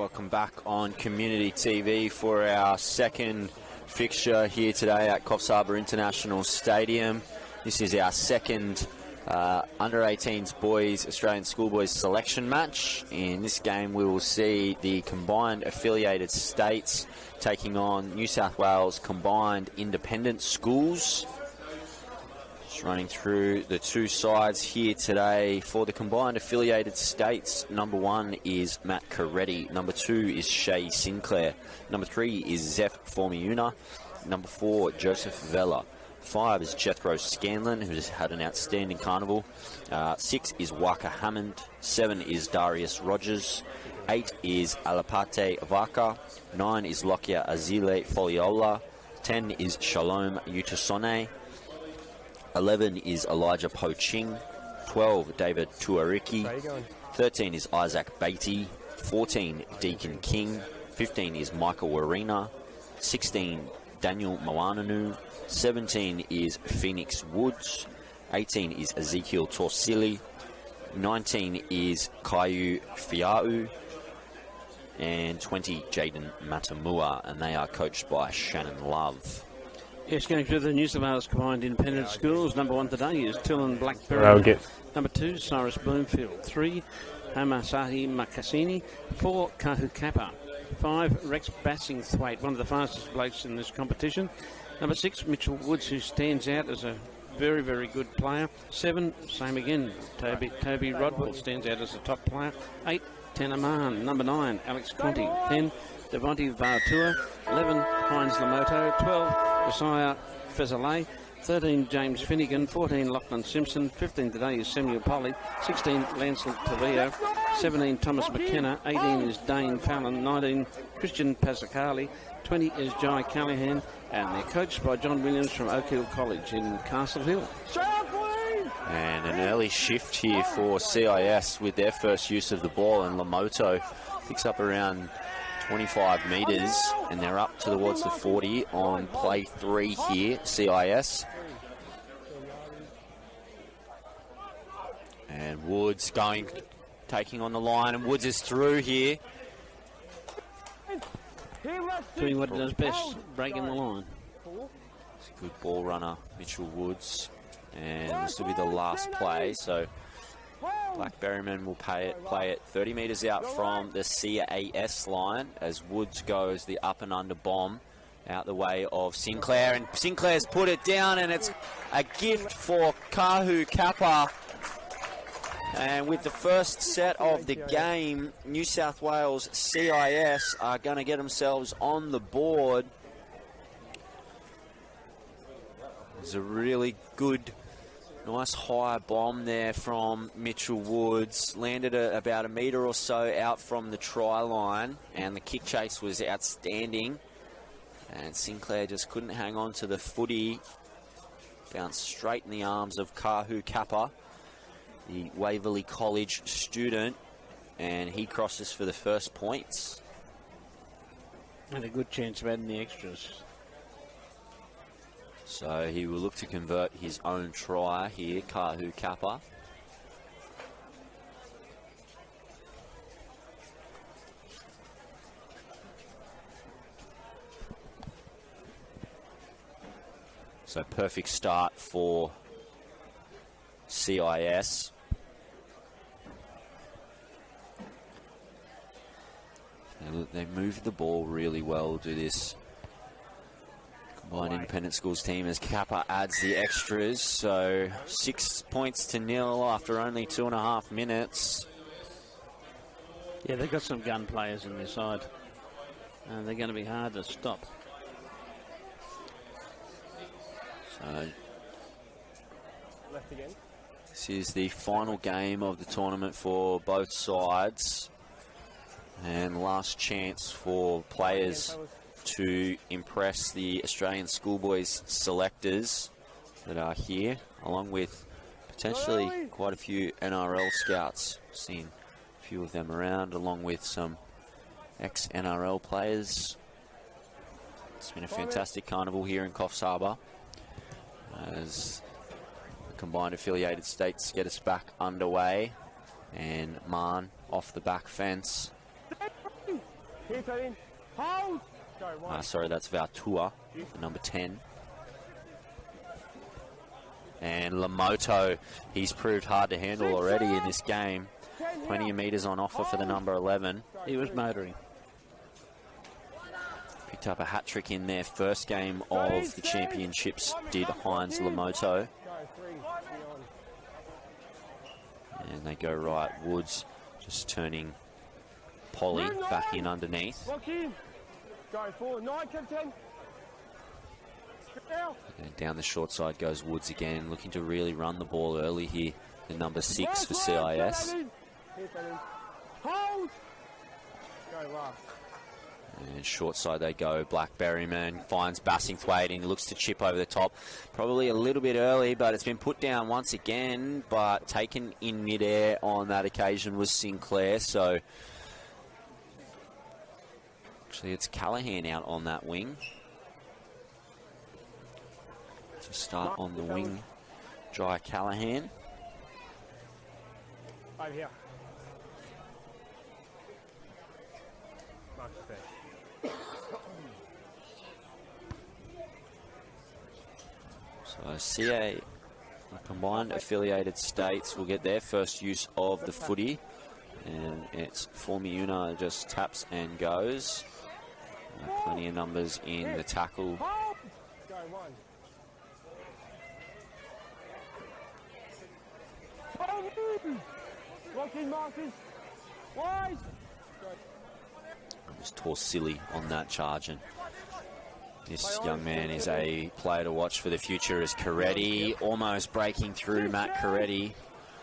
Welcome back on Community TV for our second fixture here today at Coffs Harbour International Stadium. This is our second under-18s boys Australian schoolboys selection match. In this game we will see the combined affiliated states taking on New South Wales combined independent schools. Just running through the two sides here today. For the combined affiliated states, number 1 is Matt Coretti, number 2 is Shay Sinclair, number 3 is Zeph Formiuna, number 4 Joseph Vella, 5 is Jethro Scanlon, who's had an outstanding carnival, 6 is Waka Hammond, 7 is Darius Rogers, 8 is Alapate Vaka, 9 is Lokia Azile Foliola, 10 is Shalom Utasone, 11 is Elijah Poching, 12 David Tuariki, 13 is Isaac Beatty, 14 Deacon King, 15 is Michael Warina, 16 Daniel Moananu, 17 is Phoenix Woods, 18 is Ezekiel Torsili, 19 is Kaiu Fiau, and 20 Jaden Matamua, and they are coached by Shannon Love. Yes, going through the New South Wales Combined Independent Schools. Number 1 today is Tillan Blackberry. Number 2, Cyrus Bloomfield. 3, Hamasahi Makasini. 4, Kahu Kappa. 5, Rex Bassingthwaite, one of the fastest blokes in this competition. Number 6, Mitchell Woods, who stands out as a very, very good player. 7, same again, Toby Rodwell stands out as a top player. 8, Tanaman. Number 9, Alex Conti. 10, Devonte Vartua. 11, Heinz Lamoto. 12, Josiah Fezalay. 13, James Finnegan. 14, Lachlan Simpson. 15 today is Samuel Polly. 16, Lancel Tavio. 17, Thomas McKenna. 18 is Dane Fallon. 19, Christian Pasacali. 20 is Jai Callahan. And they're coached by John Williams from Oak Hill College in Castle Hill. And an early shift here for CIS with their first use of the ball, and Lamoto picks up around 25 metres, and they're up towards the 40 on play 3 here, CIS. And Woods taking on the line, and Woods is through here. Doing what he does best, breaking the line. It's a good ball runner, Mitchell Woods. And this will be the last play, so Blackberryman will play it 30 metres out from the CAS line as Woods goes the up and under bomb out the way of Sinclair, and Sinclair's put it down, and it's a gift for Kahu Kappa. And with the first set of the game, New South Wales CIS are going to get themselves on the board. There's a really good, nice high bomb there from Mitchell Woods. Landed about a metre or so out from the try line, and the kick chase was outstanding. And Sinclair just couldn't hang on to the footy. Bounced straight in the arms of Kahu Kappa, the Waverley College student, and he crosses for the first points. And a good chance of adding the extras. So he will look to convert his own try here, Kahu Kappa. So perfect start for CIS. They move the ball really well, do this combined independent schools team as Kappa adds the extras. So 6 points to 0 after only 2.5 minutes. Yeah, they've got some gun players in their side, and they're going to be hard to stop. So this is the final game of the tournament for both sides, and last chance for players to impress the Australian schoolboys selectors that are here, along with potentially quite a few NRL scouts. Seen a few of them around, along with some ex-NRL players. It's been a fantastic carnival here in Coffs Harbour as the combined affiliated states get us back underway, and Marn off the back fence. Sorry, that's Valtua, the number 10. And Lamoto, he's proved hard to handle already in this game. Plenty of metres on offer for the number 11. He was motoring. Picked up a hat-trick in their first game of the championships, did Heinz Lamoto. And they go right. Woods just turning Polly back in underneath. And down the short side goes Woods again, looking to really run the ball early here. The number 6 for CIS. And short side they go. Blackberryman finds Bassingthwaite and looks to chip over the top. Probably a little bit early, but it's been put down once again. But taken in midair on that occasion was Sinclair. So actually it's Callahan out on that wing. To start on the wing, Jai Callahan. Over here. So CA, the combined affiliated states, will get their first use of the footy. And it's Formiuna just taps and goes. Plenty of numbers in the tackle. It was Torsilli on that charge, and this young man is a player to watch for the future as Coretti almost breaking through Matt Coretti.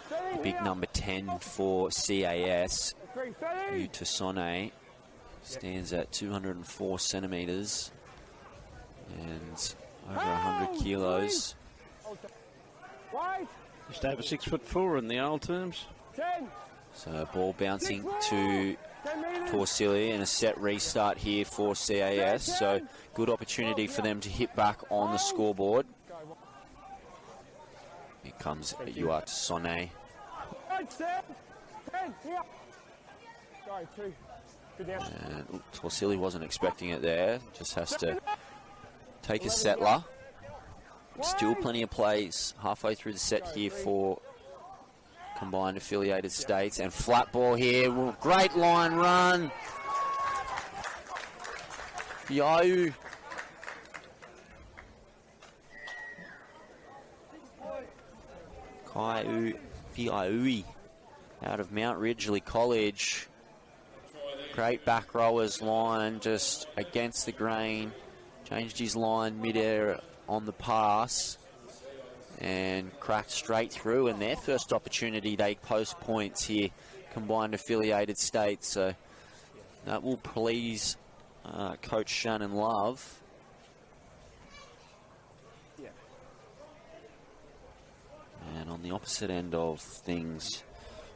The big number 10 for CAS. Utasone stands at 204 centimetres and over 100 kilos. Just over 6'4" in the old terms. So ball bouncing to Torsilli and a set restart here for CAS. So good opportunity for them to hit back on the scoreboard. Here comes Utasone. And Torsilli wasn't expecting it there. Just has to take a settler. Still plenty of plays halfway through the set here for combined affiliated states. And flat ball here. Well, great line run. Fiau. Kaiu Fiaui out of Mount Ridgely College. Great back rowers line just against the grain. Changed his line mid-air on the pass and cracked straight through, and their first opportunity they post points here, combined affiliated states. So that will please Coach Shannon Love. And on the opposite end of things,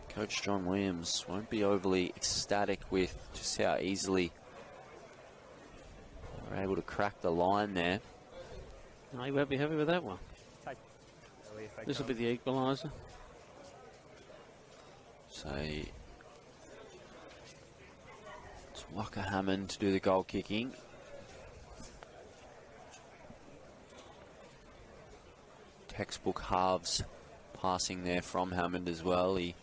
Coach John Williams won't be overly ecstatic with just how easily we're able to crack the line there. No, he won't be happy with that one. This will be the equaliser. So it's Waka Hammond to do the goal kicking. Textbook halves passing there from Hammond as well. He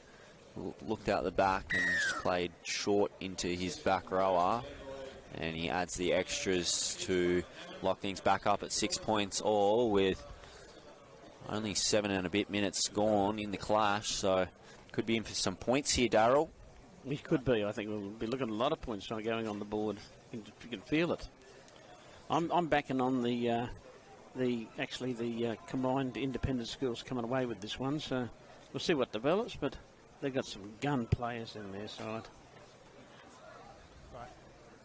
looked out the back and just played short into his back rower. And he adds the extras to lock things back up at 6 points all, with only 7 and a bit minutes gone in the clash. So could be in for some points here, Darryl. We could be. I think we'll be looking at a lot of points going on the board. You can feel it. I'm backing on the combined independent schools coming away with this one. So we'll see what develops, but they've got some gun players in their side.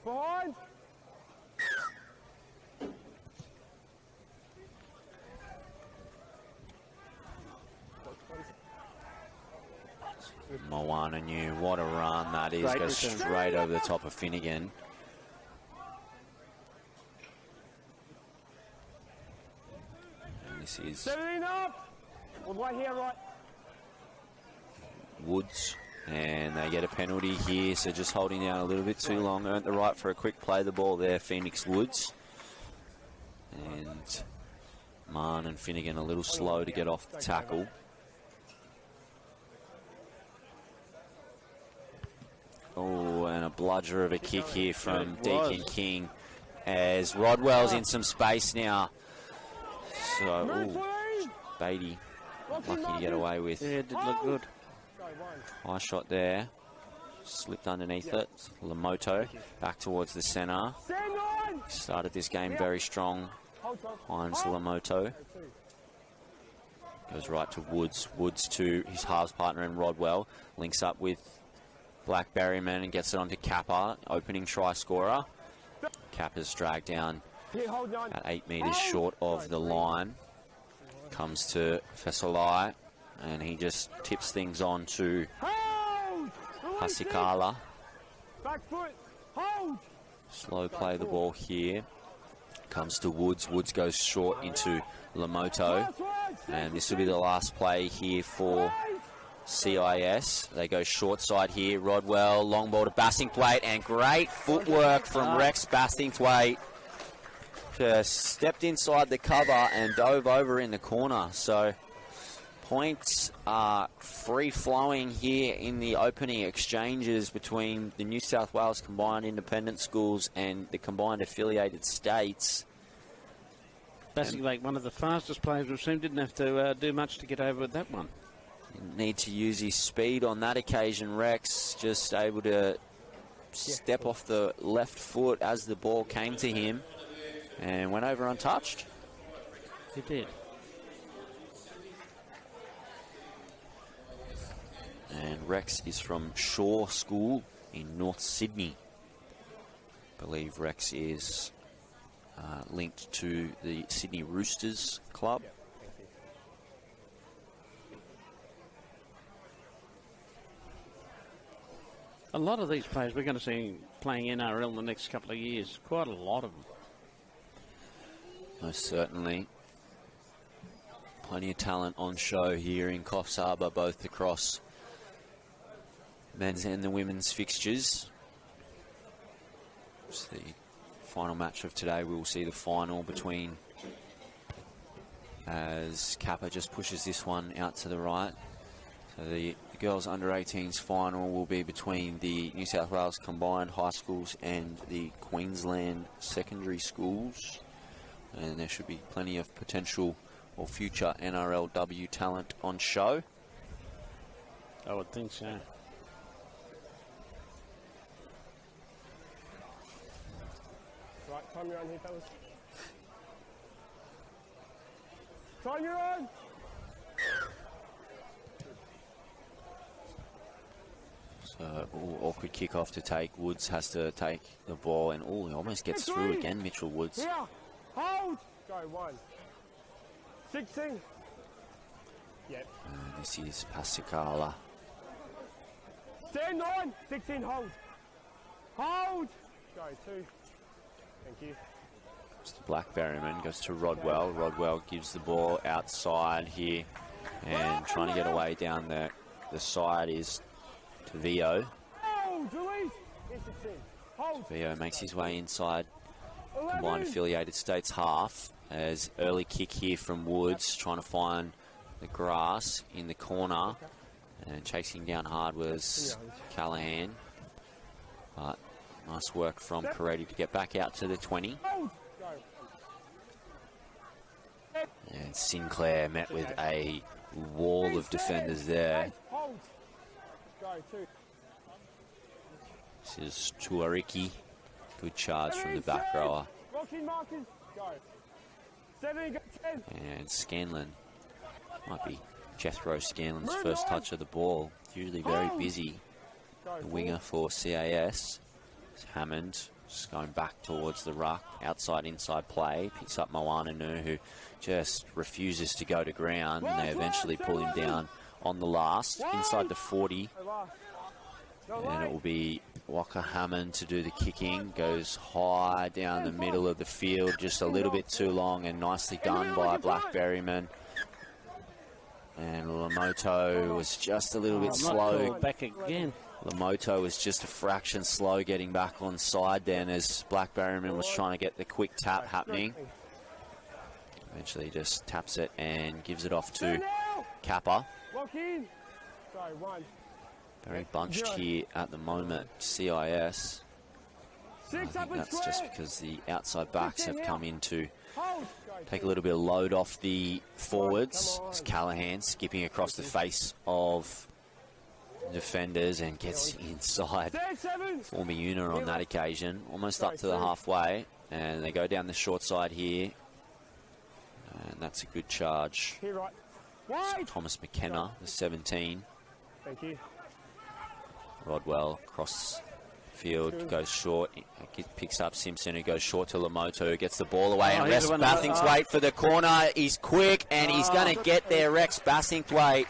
Behind. Moana New, what a run that is. Goes straight over the top of Finnegan. And this is 17 up. All the way here, right. Woods And they get a penalty here, so just holding down a little bit too long. Earned the right for a quick play the ball there, Phoenix Woods. And Mann and Finnegan a little slow to get off the tackle. Oh, and a bludger of a kick here from Deacon King as Rodwell's in some space now. So, ooh, Beatty lucky to get away with. Yeah, it did look good. High shot there. Slipped underneath it. Lamoto back towards the centre. Started this game very strong. Hines Lamoto. Goes right to Woods. Woods to his halves partner in Rodwell. Links up with Black Berryman and gets it onto Kappa. Opening try scorer. Kappa's dragged down at 8 metres short of the line. Comes to Fesolai. And he just tips things on to Hasikala. Slow play the ball here. Comes to Woods. Woods goes short into Lamoto. And this will be the last play here for CIS. They go short side here. Rodwell, long ball to Bassingthwaite. And great footwork from Rex Bassingthwaite. Just stepped inside the cover and dove over in the corner. So points are free-flowing here in the opening exchanges between the New South Wales Combined Independent Schools and the Combined Affiliated States. Basically, one of the fastest players we've seen. Didn't have to do much to get over with that one. Need to use his speed on that occasion. Rex just able to step off the left foot as the ball came to him and went over untouched. He did. And Rex is from Shaw School in North Sydney. I believe Rex is linked to the Sydney Roosters club. A lot of these players we're going to see playing NRL in the next couple of years. Quite a lot of them. Most certainly. Plenty of talent on show here in Coffs Harbour, both across men's and the women's fixtures. It's the final match of today. We will see the final between, as Kappa just pushes this one out to the right. So the girls under 18s final will be between the New South Wales Combined High Schools and the Queensland Secondary Schools. And there should be plenty of potential or future NRLW talent on show. I would think so. Right, time you're on here, fellas. Time you're on! So, awkward kick-off to take. Woods has to take the ball, and he almost gets through again, Mitchell Woods. Here, hold! Go, 1. 16. Yep. And this is Pasicala. Stand 9. 16, hold. Hold! Go, 2. Thank you. Mr. Blackberryman goes to Rodwell. Rodwell gives the ball outside here, and trying to get away down the side is to Vio. Hold, release. 16. Hold. Vio makes his way inside Combined Affiliated States half, as early kick here from Woods, trying to find the grass in the corner, and chasing down hard was Callahan. But nice work from Peretti to get back out to the 20. And Sinclair met with a wall of defenders there. This is Tuariki. Good charge from the back rower. And Scanlon. Might be Jethro Scanlon's first touch of the ball. Usually very busy. The winger for CAS. Hammond just going back towards the ruck. Outside, inside play. Picks up Moana Nu, who just refuses to go to ground. And they eventually pull him down on the last. Inside the 40. And it will be Walker Hammond to do the kicking. Goes high down the middle of the field. Just a little bit too long, and nicely done by Blackberryman. And Lamoto was just a little bit slow. Back again. Lamoto was just a fraction slow getting back on side then as Black Berryman was trying to get the quick tap happening. Eventually just taps it and gives it off to Kappa. Very bunched here at the moment, CIS. I think that's just because the outside backs have come in to take a little bit of load off the forwards. It's Callahan skipping across the face of defenders and gets inside for Miuna on that occasion. Almost up to the halfway, and they go down the short side here. And that's a good charge. So Thomas McKenna, the 17. Thank you. Rodwell across field, goes short, picks up Simpson, who goes short to Lamoto, who gets the ball away, and Rex Bassingthwaite for the corner. He's quick, and he's going to get there, Rex Bassingthwaite.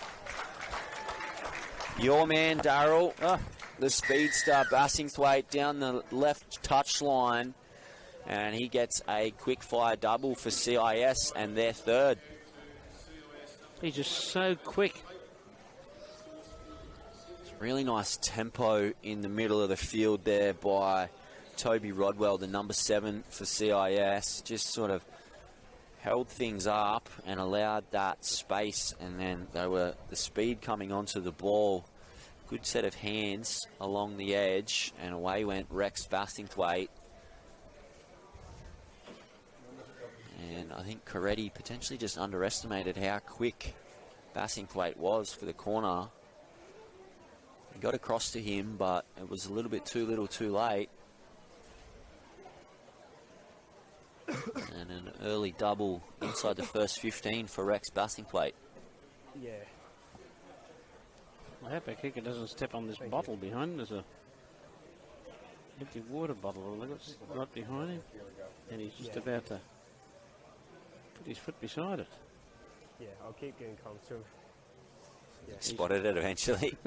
Your man, Darryl, the speedster Bassingthwaite down the left touch line, and he gets a quick fire double for CIS and their third. He's just so quick. Really nice tempo in the middle of the field there by Toby Rodwell, the number 7 for CIS. Just sort of held things up and allowed that space, and then the speed coming onto the ball. Good set of hands along the edge, and away went Rex Bassingthwaite. And I think Coretti potentially just underestimated how quick Bassingthwaite was for the corner. He got across to him, but it was a little bit too little too late. And an early double inside the first 15 for Rex Bassingthwaite. Yeah. I hope our kicker doesn't step on this bottle behind him. There's a empty water bottle right behind him. And he's just about to put his foot beside it. Yeah, I'll keep getting calm too. Yeah, spotted it eventually.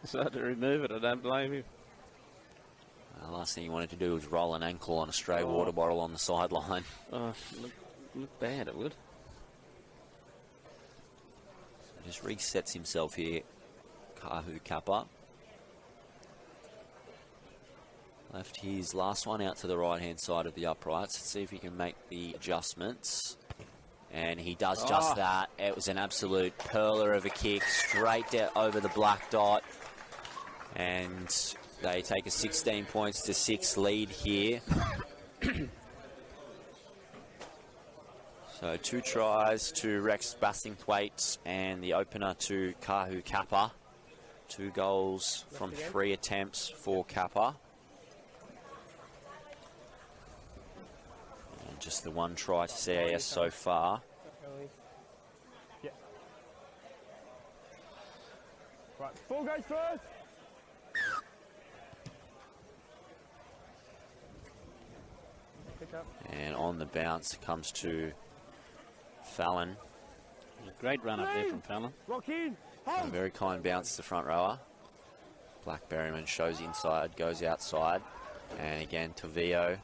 Decided to remove it, I don't blame him. The last thing he wanted to do was roll an ankle on a stray water bottle on the sideline. Oh, look bad, it would. So just resets himself here, Kahu Kappa. Left his last one out to the right-hand side of the uprights. Let's see if he can make the adjustments. And he does just that. It was an absolute perler of a kick, straight down over the black dot. And they take a 16 points to 6 lead here. So 2 tries to Rex Bassingthwaite and the opener to Kahu Kappa. 2 goals from 3 attempts for Kappa. Just the 1 try to CAS so far. Yeah. Right, ball goes first. Pick up. And on the bounce it comes to Fallon. A great run up there from Fallon. Rock in. A very kind bounce to the front rower. Black Berryman shows inside, goes outside. And again, Tavio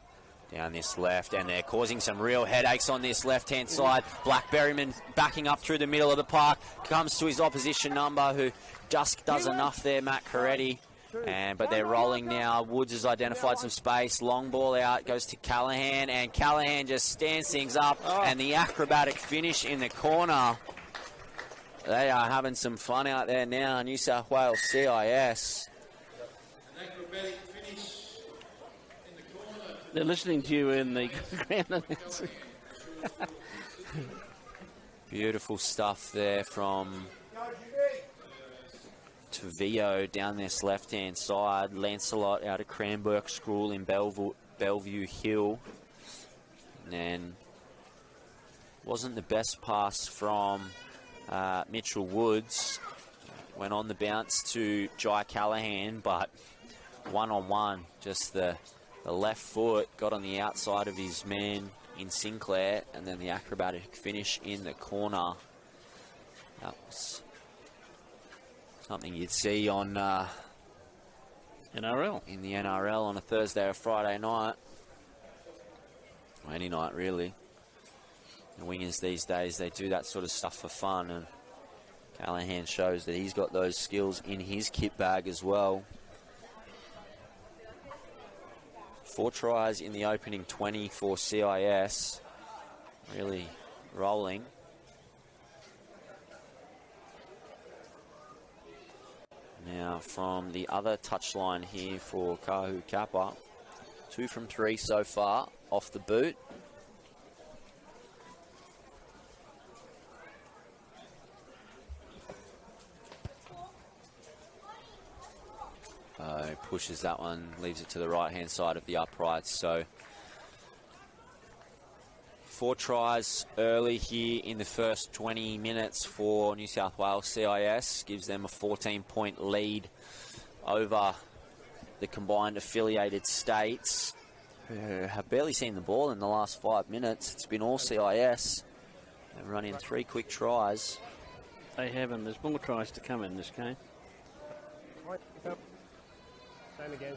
down this left, and they're causing some real headaches on this left-hand side. Black Berryman backing up through the middle of the park, comes to his opposition number, who just does enough there, Matt Coretti. But they're rolling now. Woods has identified some space. Long ball out, goes to Callahan, and Callahan just stands things up, and the acrobatic finish in the corner. They are having some fun out there now, New South Wales CIS. An acrobatic finish. They're listening to you in the ground. Beautiful stuff there from Tavio down this left-hand side. Lancelot out of Cranbrook School in Bellevue Hill. And then wasn't the best pass from Mitchell Woods. Went on the bounce to Jai Callahan, but one-on-one, just the left foot got on the outside of his man in Sinclair, and then the acrobatic finish in the corner. That was something you'd see on NRL. In the NRL on a Thursday or Friday night. Or any night, really. The wingers these days, they do that sort of stuff for fun, and Callahan shows that he's got those skills in his kit bag as well. 4 tries in the opening 20 for CIS. Really rolling. Now from the other touchline here for Kahu Kappa. 2 from 3 so far off the boot. Pushes that one, leaves it to the right-hand side of the uprights. So 4 tries early here in the first 20 minutes for New South Wales CIS. Gives them a 14-point lead over the combined affiliated states, who have barely seen the ball in the last 5 minutes. It's been all CIS. They've run in 3 quick tries. They haven't. There's more tries to come in this game. Same again.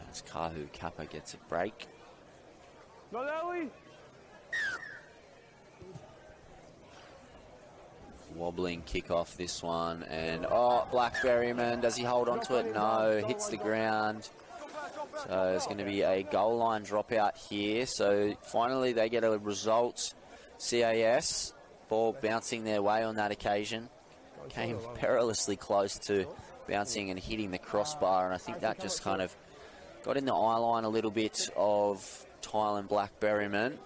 As Kahu Kappa gets a break. Not early. Wobbling kickoff this one, and Blackberryman, does he hold on to it? No, hits the ground. So there's going to be a goal line dropout here. So finally they get a result. CAS, ball bouncing their way on that occasion. Came perilously close to bouncing and hitting the crossbar, and I think that just kind of got in the eye line a little bit of Tylen Blackberryman.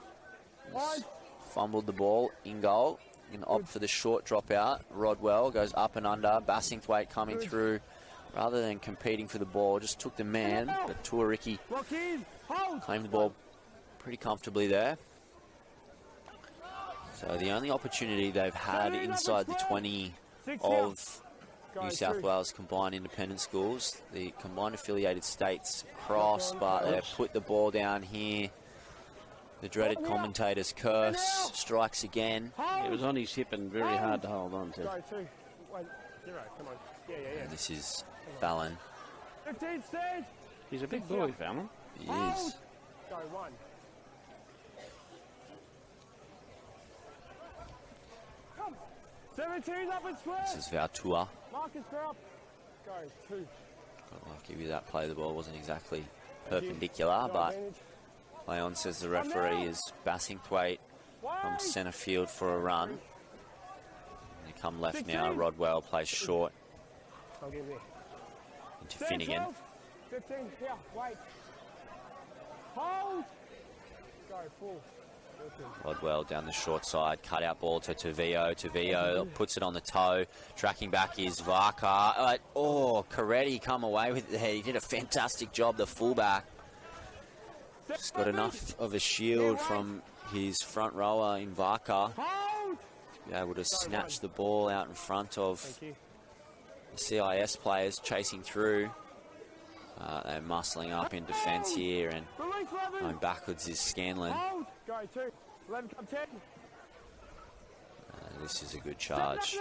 Fumbled the ball in goal. Going to opt for the short dropout. Rodwell goes up and under. Bassingthwaite coming through rather than competing for the ball. Just took the man, but Tuariki claimed the ball pretty comfortably there. So the only opportunity they've had inside the 20 of New South Wales combined independent schools, the combined affiliated states cross, but they've put the ball down here. The dreaded commentator's curse strikes again. It was on his hip and very hard to hold on to. And this is Fallon. He's a big boy, Fallon. He is. Go 1. Come. 17 up and square. This is Vautua. Marcus, go up. Go 2. Got lucky with that play. The ball wasn't exactly perpendicular, but play on, says the referee, is Bassingthwaite from centre field for a run. And they come left now. Rodwell plays short into Finnegan. 15, here, wait. Hold. Go, full. Rodwell down the short side, cut out ball to Tavio. Tavio puts it on the toe. Tracking back is Varka. Coretti come away with it there. He did a fantastic job, the fullback. Just got enough of a shield from his front rower in Varka to be able to snatch the ball out in front of the CIS players chasing through. They're muscling up in defence here, and going backwards is Scanlon. This is a good charge.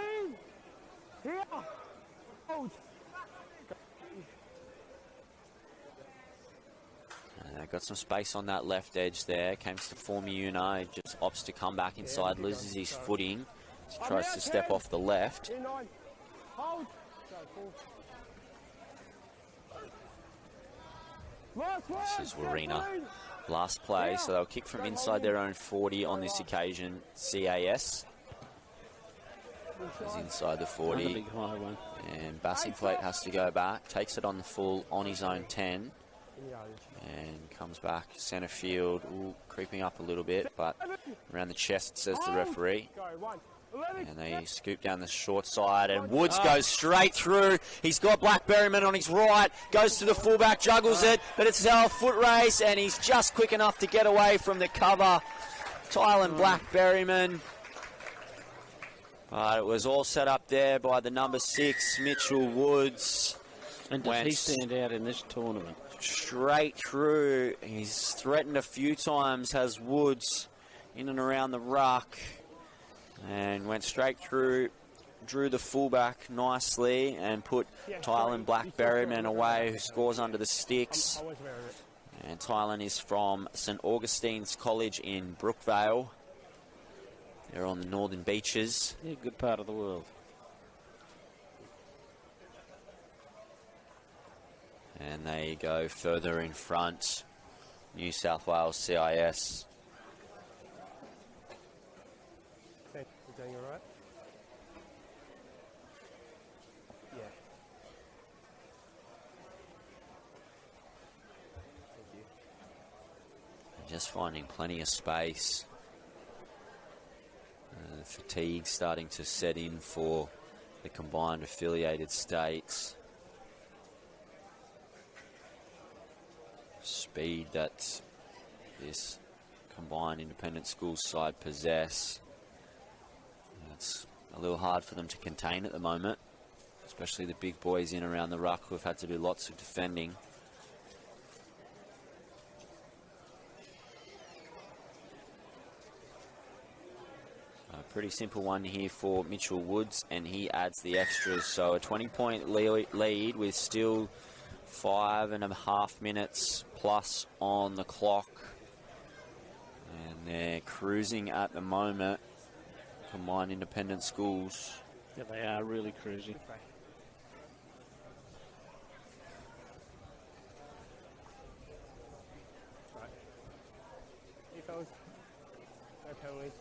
Got some space on that left edge there. Came to Formiuna, just opts to come back inside, loses his footing. He tries to step off the left. This is Warina. Last play, so they'll kick from inside their own 40 on this occasion. CAS is inside the 40. And Bassingthwaite has to go back. Takes it on the full on his own 10. And comes back centre field. Ooh, creeping up a little bit, but around the chest, says the referee. And they scoop down the short side, and Woods goes straight through. He's got Blackberryman on his right, goes to the fullback, juggles it, but it's a foot race, and he's just quick enough to get away from the cover. Tylen Blackberryman. But it was all set up there by the number 6, Mitchell Woods. And does he stand out in this tournament? Straight through. He's threatened a few times, has Woods, in and around the ruck. And went straight through, drew the fullback nicely, and put Tylen Blackberryman away, who scores under the sticks. And Tylen is from St Augustine's College in Brookvale. They're on the northern beaches. Yeah, good part of the world. And they go further in front. New South Wales CIS. Thank you. You're doing all right? Yeah. Thank you. Just finding plenty of space. Fatigue starting to set in for the combined affiliated states. Speed that this combined independent school side possess. It's a little hard for them to contain at the moment, especially the big boys in around the ruck who have had to do lots of defending. A pretty simple one here for Mitchell Woods, and he adds the extras. So a 20-point lead with still 5.5 minutes plus on the clock. And they're cruising at the moment, combined independent schools. Yeah, they are really cruising. Right. Hey, fellas. No penalties.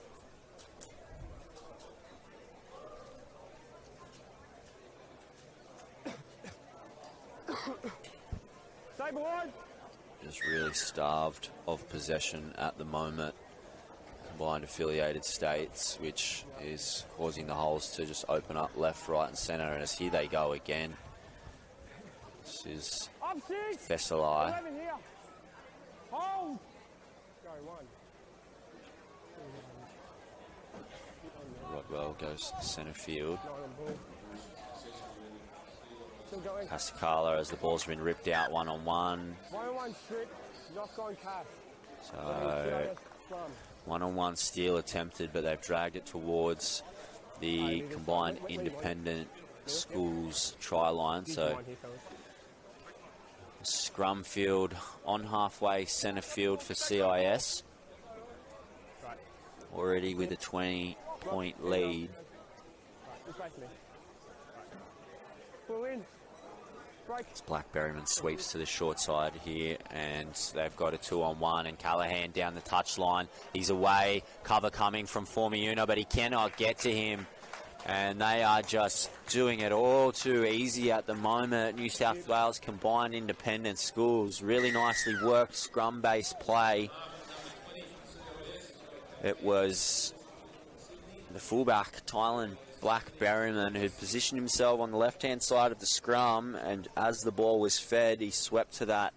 Stay behind. Just really starved of possession at the moment. Combined affiliated states, which is causing the holes to just open up left, right and centre. And as here they go again. This is Up 6. Thessalai. 11 here. Hold. Go 1. Rodwell goes centre field. 9 on ball. Still going. Cascala as the ball's been ripped out 1-on-1. 1-on-1 strip. Not going CAS. So one-on-one steal attempted, but they've dragged it towards the combined independent schools try line. So scrum field on halfway centre field for CIS. Already with a 20-point lead. Pull in. Blackberryman sweeps to the short side here, and they've got a 2-on-1, and Callahan down the touchline. He's away, cover coming from Formiuna, but he cannot get to him. And they are just doing it all too easy at the moment. New South Wales combined independent schools. Really nicely worked scrum-based play. It was the fullback, Tylan Blackberryman, who positioned himself on the left-hand side of the scrum, and as the ball was fed, he swept to that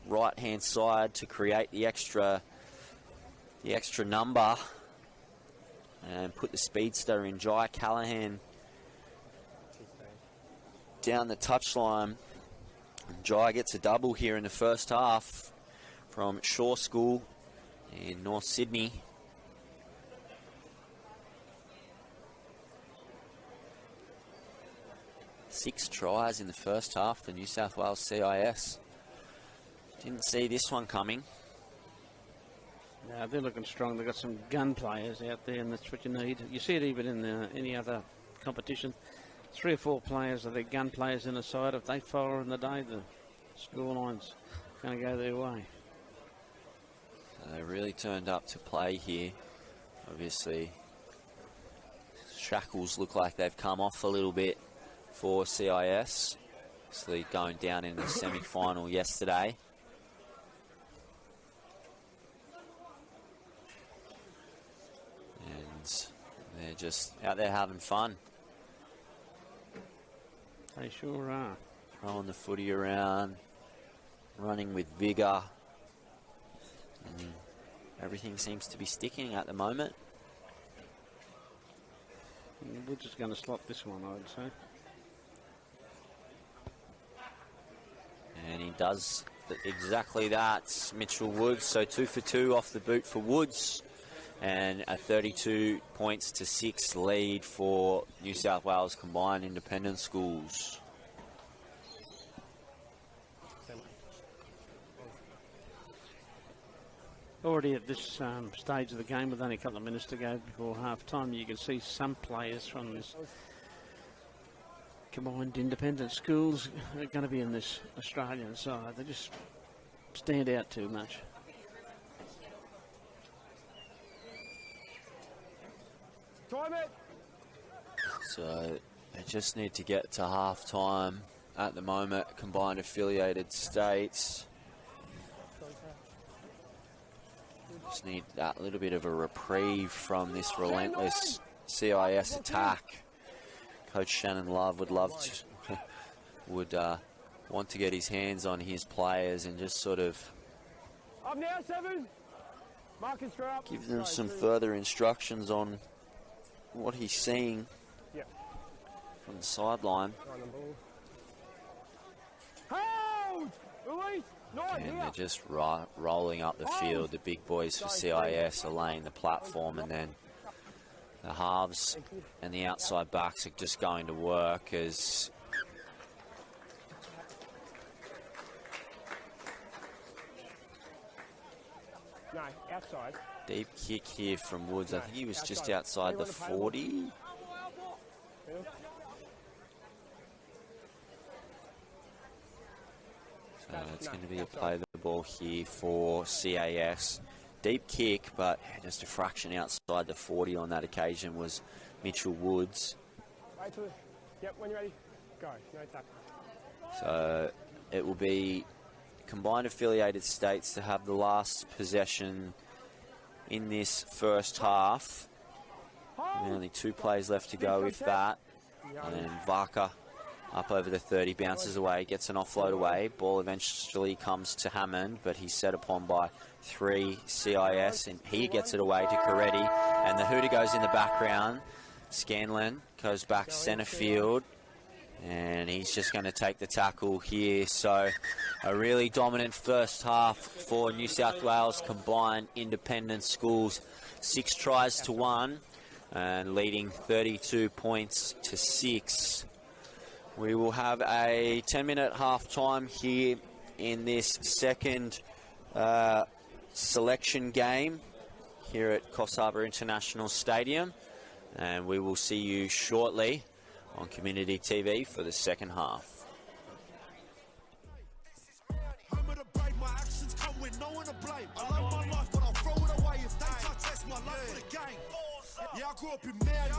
right-hand side to create the extra number and put the speedster in. Jai Callahan down the touchline. Jai gets a double here in the first half from Shaw School in North Sydney. Six tries in the first half for New South Wales CIS. Didn't see this one coming. No, they're looking strong. They've got some gun players out there, and that's what you need. You see it even in any other competition. 3 or 4 players are their gun players in the side. If they fire in the day, the scoreline's going to go their way. So they really turned up to play here. Obviously, shackles look like they've come off a little bit for CIS. Obviously going down in the semi-final yesterday. And they're just out there having fun. They sure are. Throwing the footy around, running with vigour. And everything seems to be sticking at the moment. We're just going to slot this one, I would say. And he does exactly that, Mitchell Woods. So 2 for 2 off the boot for Woods. And a 32 points to 6 lead for New South Wales combined independent schools. Already at this stage of the game, with only a couple of minutes to go before half-time, you can see some players from this combined independent schools are going to be in this Australian side. They just stand out too much. Time it. So they just need to get to half-time at the moment. Combined affiliated states just need that little bit of a reprieve from this relentless CIS attack. Coach Shannon Love would love to, would want to get his hands on his players and just sort of Up now, 7. Marcus, go up. give them some further instructions on what he's seeing from the sideline. Hold! Release! And they're just rolling up the field. The big boys for CIS are laying the platform, and then the halves and the outside backs are just going to work as No, outside. deep kick here from Woods. I think he was just outside the 40. So it's going to be a play the ball here for CAS. Deep kick, but just a fraction outside the 40 on that occasion was Mitchell Woods. Wait till, yep, when you're ready, go. No tap. So it will be combined affiliated states to have the last possession in this first half. And only 2 plays left to go with that. And Varka up over the 30, bounces away, gets an offload away. Ball eventually comes to Hammond, but he's set upon by 3 CIS, and he gets it away to Coretti. And the hooter goes in the background. Scanlon goes back centre field, and he's just going to take the tackle here. So a really dominant first half for New South Wales combined independent schools. 6 tries to 1 and leading 32 points to 6. We will have a 10-minute half-time here in this second selection game here at Coffs Harbour International Stadium, and we will see you shortly on Community TV for the second half. Yeah, I grew up in Mary,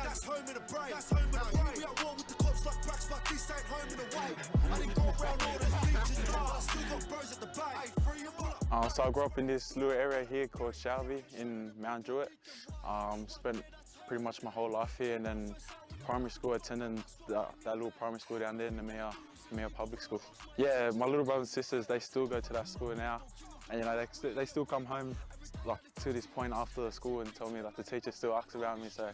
that's home in the brave. That's home in the brave. We at war with the cops like cracks, but this ain't home in the way. I didn't go around all those beaches, but I still got bros at the bay. So I grew up in this little area here called Shelby in Mount Druitt. Spent pretty much my whole life here, and then primary school attending that little primary school down there in the Mia Public School. Yeah, my little brothers and sisters, they still go to that school now, and you know they still come home like to this point after the school and tell me that the teacher still asks about me. So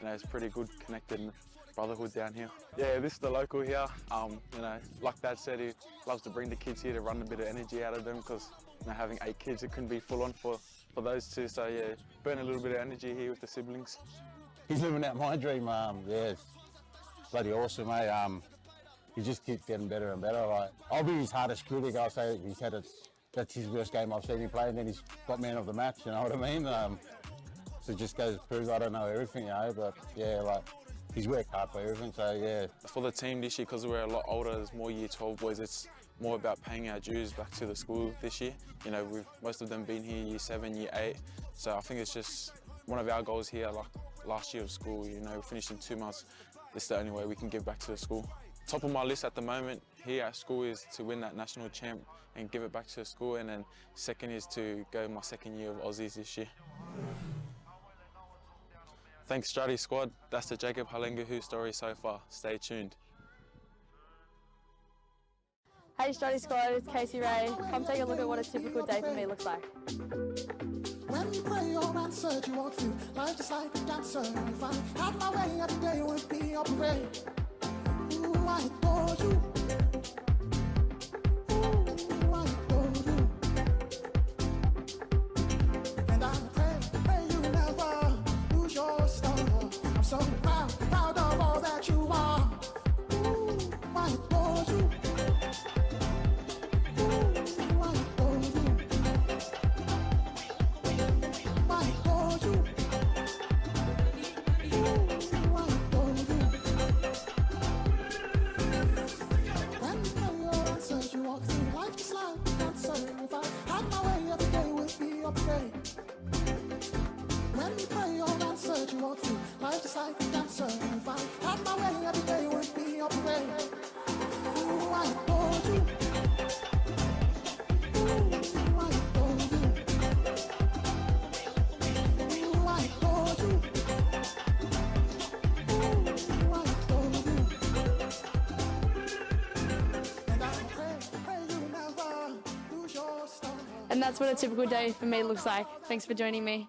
you know, it's pretty good connected brotherhood down here. Yeah, this is the local here. You know, like Dad said, he loves to bring the kids here to run a bit of energy out of them, because you know, having 8 kids, it couldn't be full on for those 2. So yeah, burn a little bit of energy here with the siblings. He's living out my dream. Yeah, it's bloody awesome, eh? He just keeps getting better and better. Like, I'll be his hardest critic. I'll say he's had that's his worst game I've seen him play, and then he's got man of the match. You know what I mean? So it just goes to prove I don't know everything, you know. But yeah, like, he's worked hard for everything. So yeah. For the team this year, because we're a lot older, there's more Year 12 boys. It's more about paying our dues back to the school this year. You know, with most of them been here Year 7, Year 8. So I think it's just one of our goals here. Like last year of school, you know, we finished in 2 months. This is the only way we can give back to the school. Top of my list at the moment here at school is to win that national champ and give it back to the school, and then second is to go my 2nd year of Aussies this year. Thanks Strati squad, that's the Jacob Halengahu story so far. Stay tuned. Hey Strati squad, it's Casey Ray. Come take a look at what a typical day for me looks like. When you pray or answer, you won't feel life just like a dancer. If I had my way, every day would be a parade. Ooh, I adore you. Ooh, I adore you. And I pray you never lose your star. I'm so proud of all that you are. Ooh, I adore you. Ooh, I adore you. And that's what a typical day for me looks like. Thanks for joining me.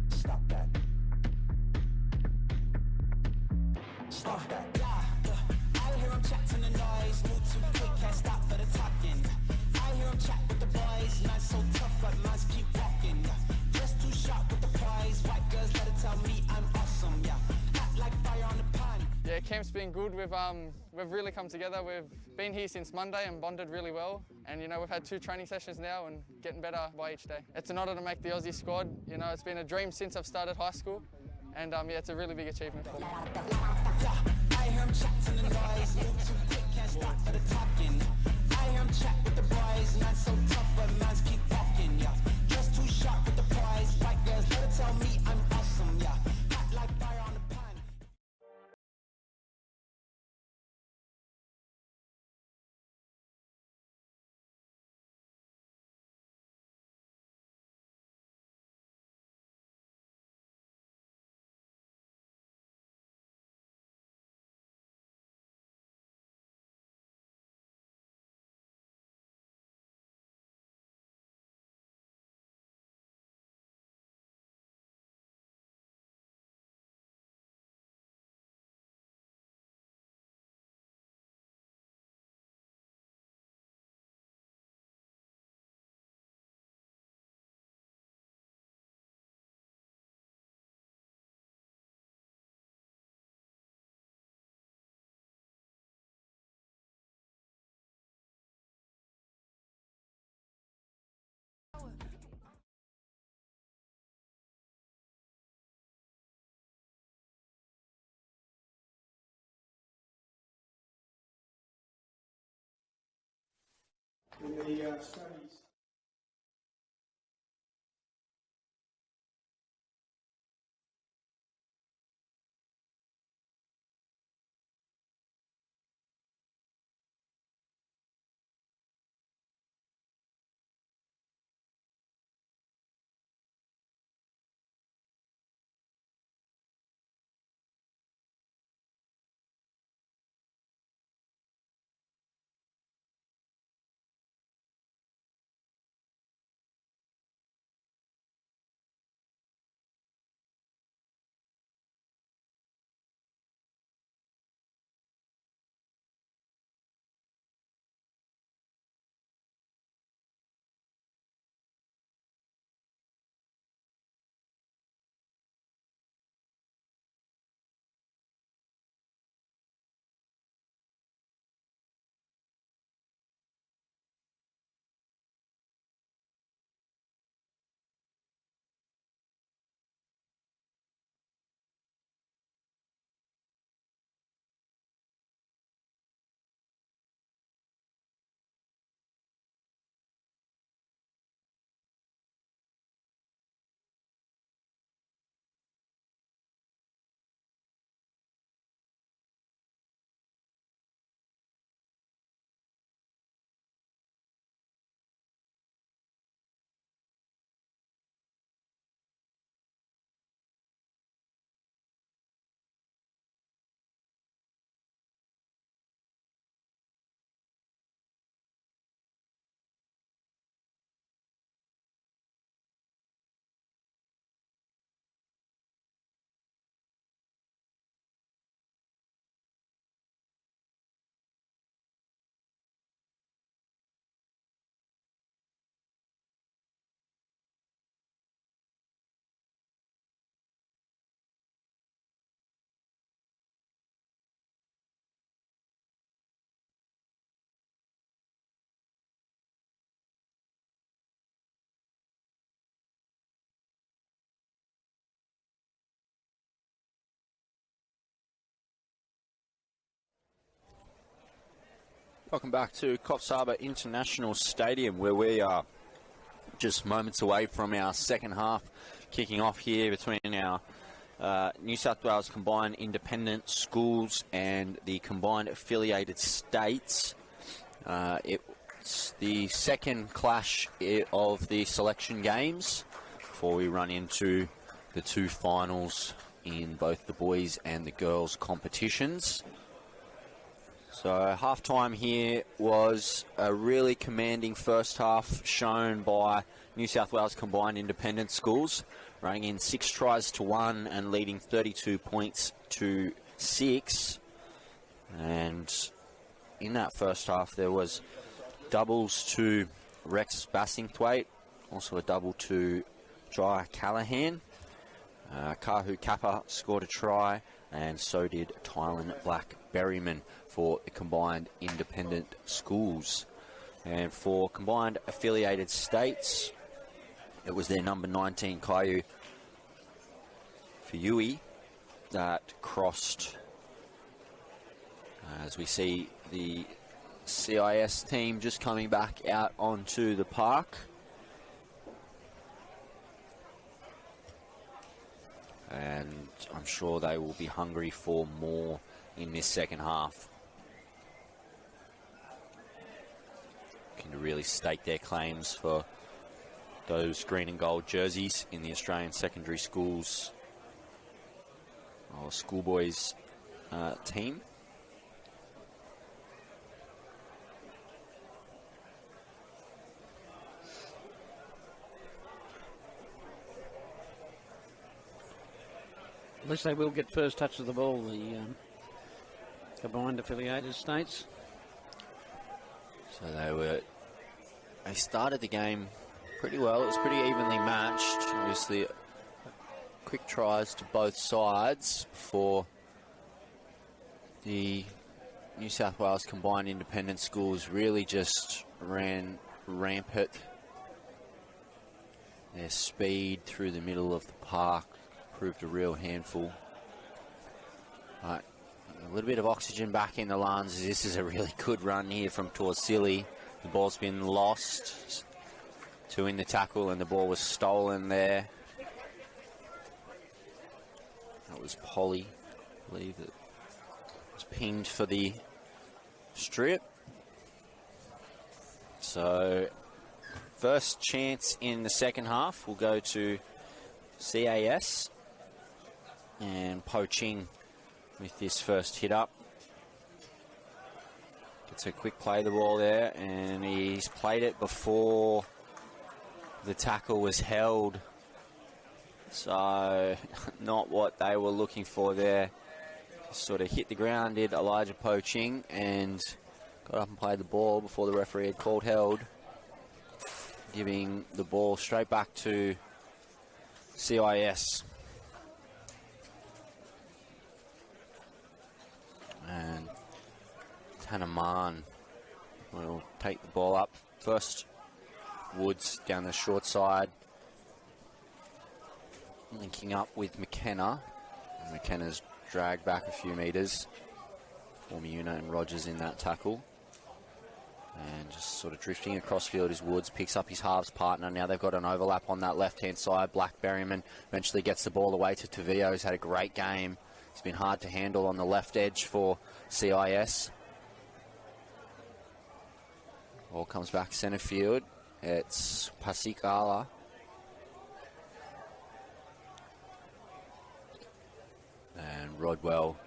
Stop that. Stop that. I hear 'em chatting the noise, move too quick, can't stop for the talking. I hear 'em chat with the boys, not so tough, but minds keep walking. Just too sharp with the prize, white girls let it tell me I'm awesome. Yeah, hot like fire on the pan. Yeah, camp's been good. We've really come together. We've been here since Monday and bonded really well. And you know, we've had 2 training sessions now and getting better by each day. It's an honour to make the Aussie squad. You know, it's been a dream since I've started high school. And yeah, it's a really big achievement for me. I hear 'em chatting the noise, move too quick, can't stop for the talking. I hear 'em chat with the boys, not so tough, but minds keep walking. Yeah, just too sharp with the prize, white girls let it tell me I'm awesome. Yeah, hot like fire on the pan. In the studies. Welcome back to Coffs Harbour International Stadium, where we are just moments away from our second half kicking off here between our New South Wales Combined Independent Schools and the Combined Affiliated States. It's the second clash of the selection games before we run into the two finals in both the boys and the girls competitions. So half-time here was a really commanding first half shown by New South Wales Combined Independent Schools, running in 6 tries to 1 and leading 32 points to 6. And in that first half there was doubles to Rex Bassingthwaite, also a double to Jai Callahan. Kahu Kappa scored a try, and so did Tylen Black-Berryman for the Combined Independent Schools. And for Combined Affiliated States, it was their number 19 Caillou Fiui that crossed, as we see the CIS team just coming back out onto the park. And I'm sure they will be hungry for more in this second half. Looking to really stake their claims for those green and gold jerseys in the Australian secondary schools or schoolboys team. At least they will get first touch of the ball, the Combined Affiliated States. So they started the game pretty well. It was pretty evenly matched. Obviously, quick tries to both sides before the New South Wales Combined Independent Schools really just ran rampant. Their speed through the middle of the park proved a real handful. But a little bit of oxygen back in the lungs. This is a really good run here from Torsili. The ball's been lost. 2 in the tackle, and the ball was stolen there. That was Polly, I believe, that was pinged for the strip. So first chance in the second half will go to CAS, and Po Ching with this first hit up. Gets a quick play of the ball there, and he's played it before the tackle was held. So not what they were looking for there. Sort of hit the ground, did Elijah Po Ching, and got up and played the ball before the referee had called held, giving the ball straight back to CIS. And Tanaman will take the ball up. First, Woods down the short side, linking up with McKenna. And McKenna's dragged back a few metres. Formiuna and Rogers in that tackle. And just sort of drifting across field is Woods, picks up his halves partner. Now they've got an overlap on that left-hand side. Black-Berryman eventually gets the ball away to Tavio, who's had a great game. It's been hard to handle on the left edge for CIS. Ball comes back centre field. It's Pasikala. And Rodwell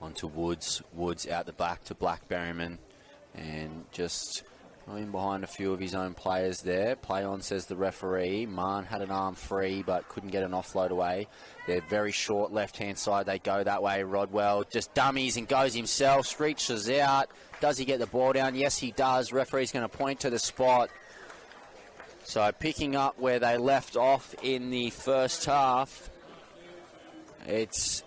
onto Woods. Woods out the back to Black-Berryman. And just in behind a few of his own players there. Play on, says the referee. Mann had an arm free but couldn't get an offload away. They're very short left-hand side. They go that way. Rodwell just dummies and goes himself. Reaches out. Does he get the ball down? Yes, he does. Referee's going to point to the spot. So picking up where they left off in the first half, it's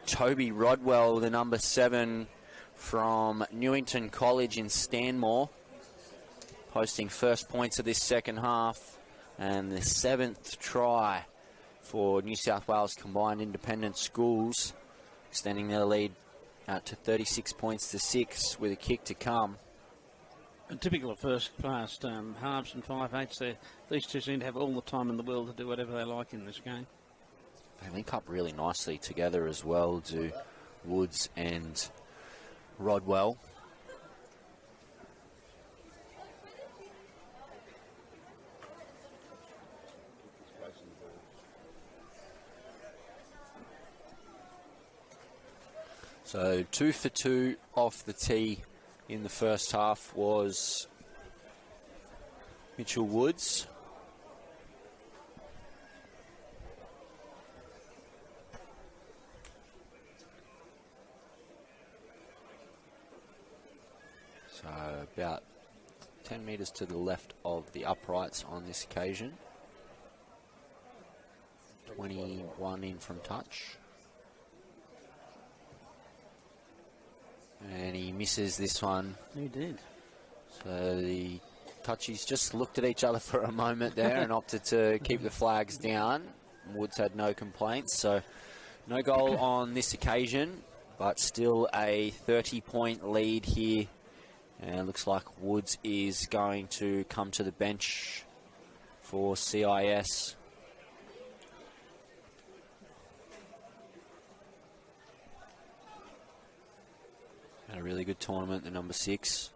Toby Rodwell, the number 7 from Newington College in Stanmore, posting first points of this second half, and the 7th try for New South Wales Combined Independent Schools, extending their lead out to 36 points to 6 with a kick to come. Typical of first-class halves and 5/8s. These two seem to have all the time in the world to do whatever they like in this game. They link up really nicely together as well, do Woods and Rodwell. So 2 for 2 off the tee in the first half was Mitchell Woods. So about 10 metres to the left of the uprights on this occasion. 21 in from touch. And he misses this one. He did. So the touchies just looked at each other for a moment there and opted to keep the flags down. Woods had no complaints, so no goal on this occasion, but still a 30-point lead here. And it looks like Woods is going to come to the bench for CIS. Had a really good tournament, the number 6.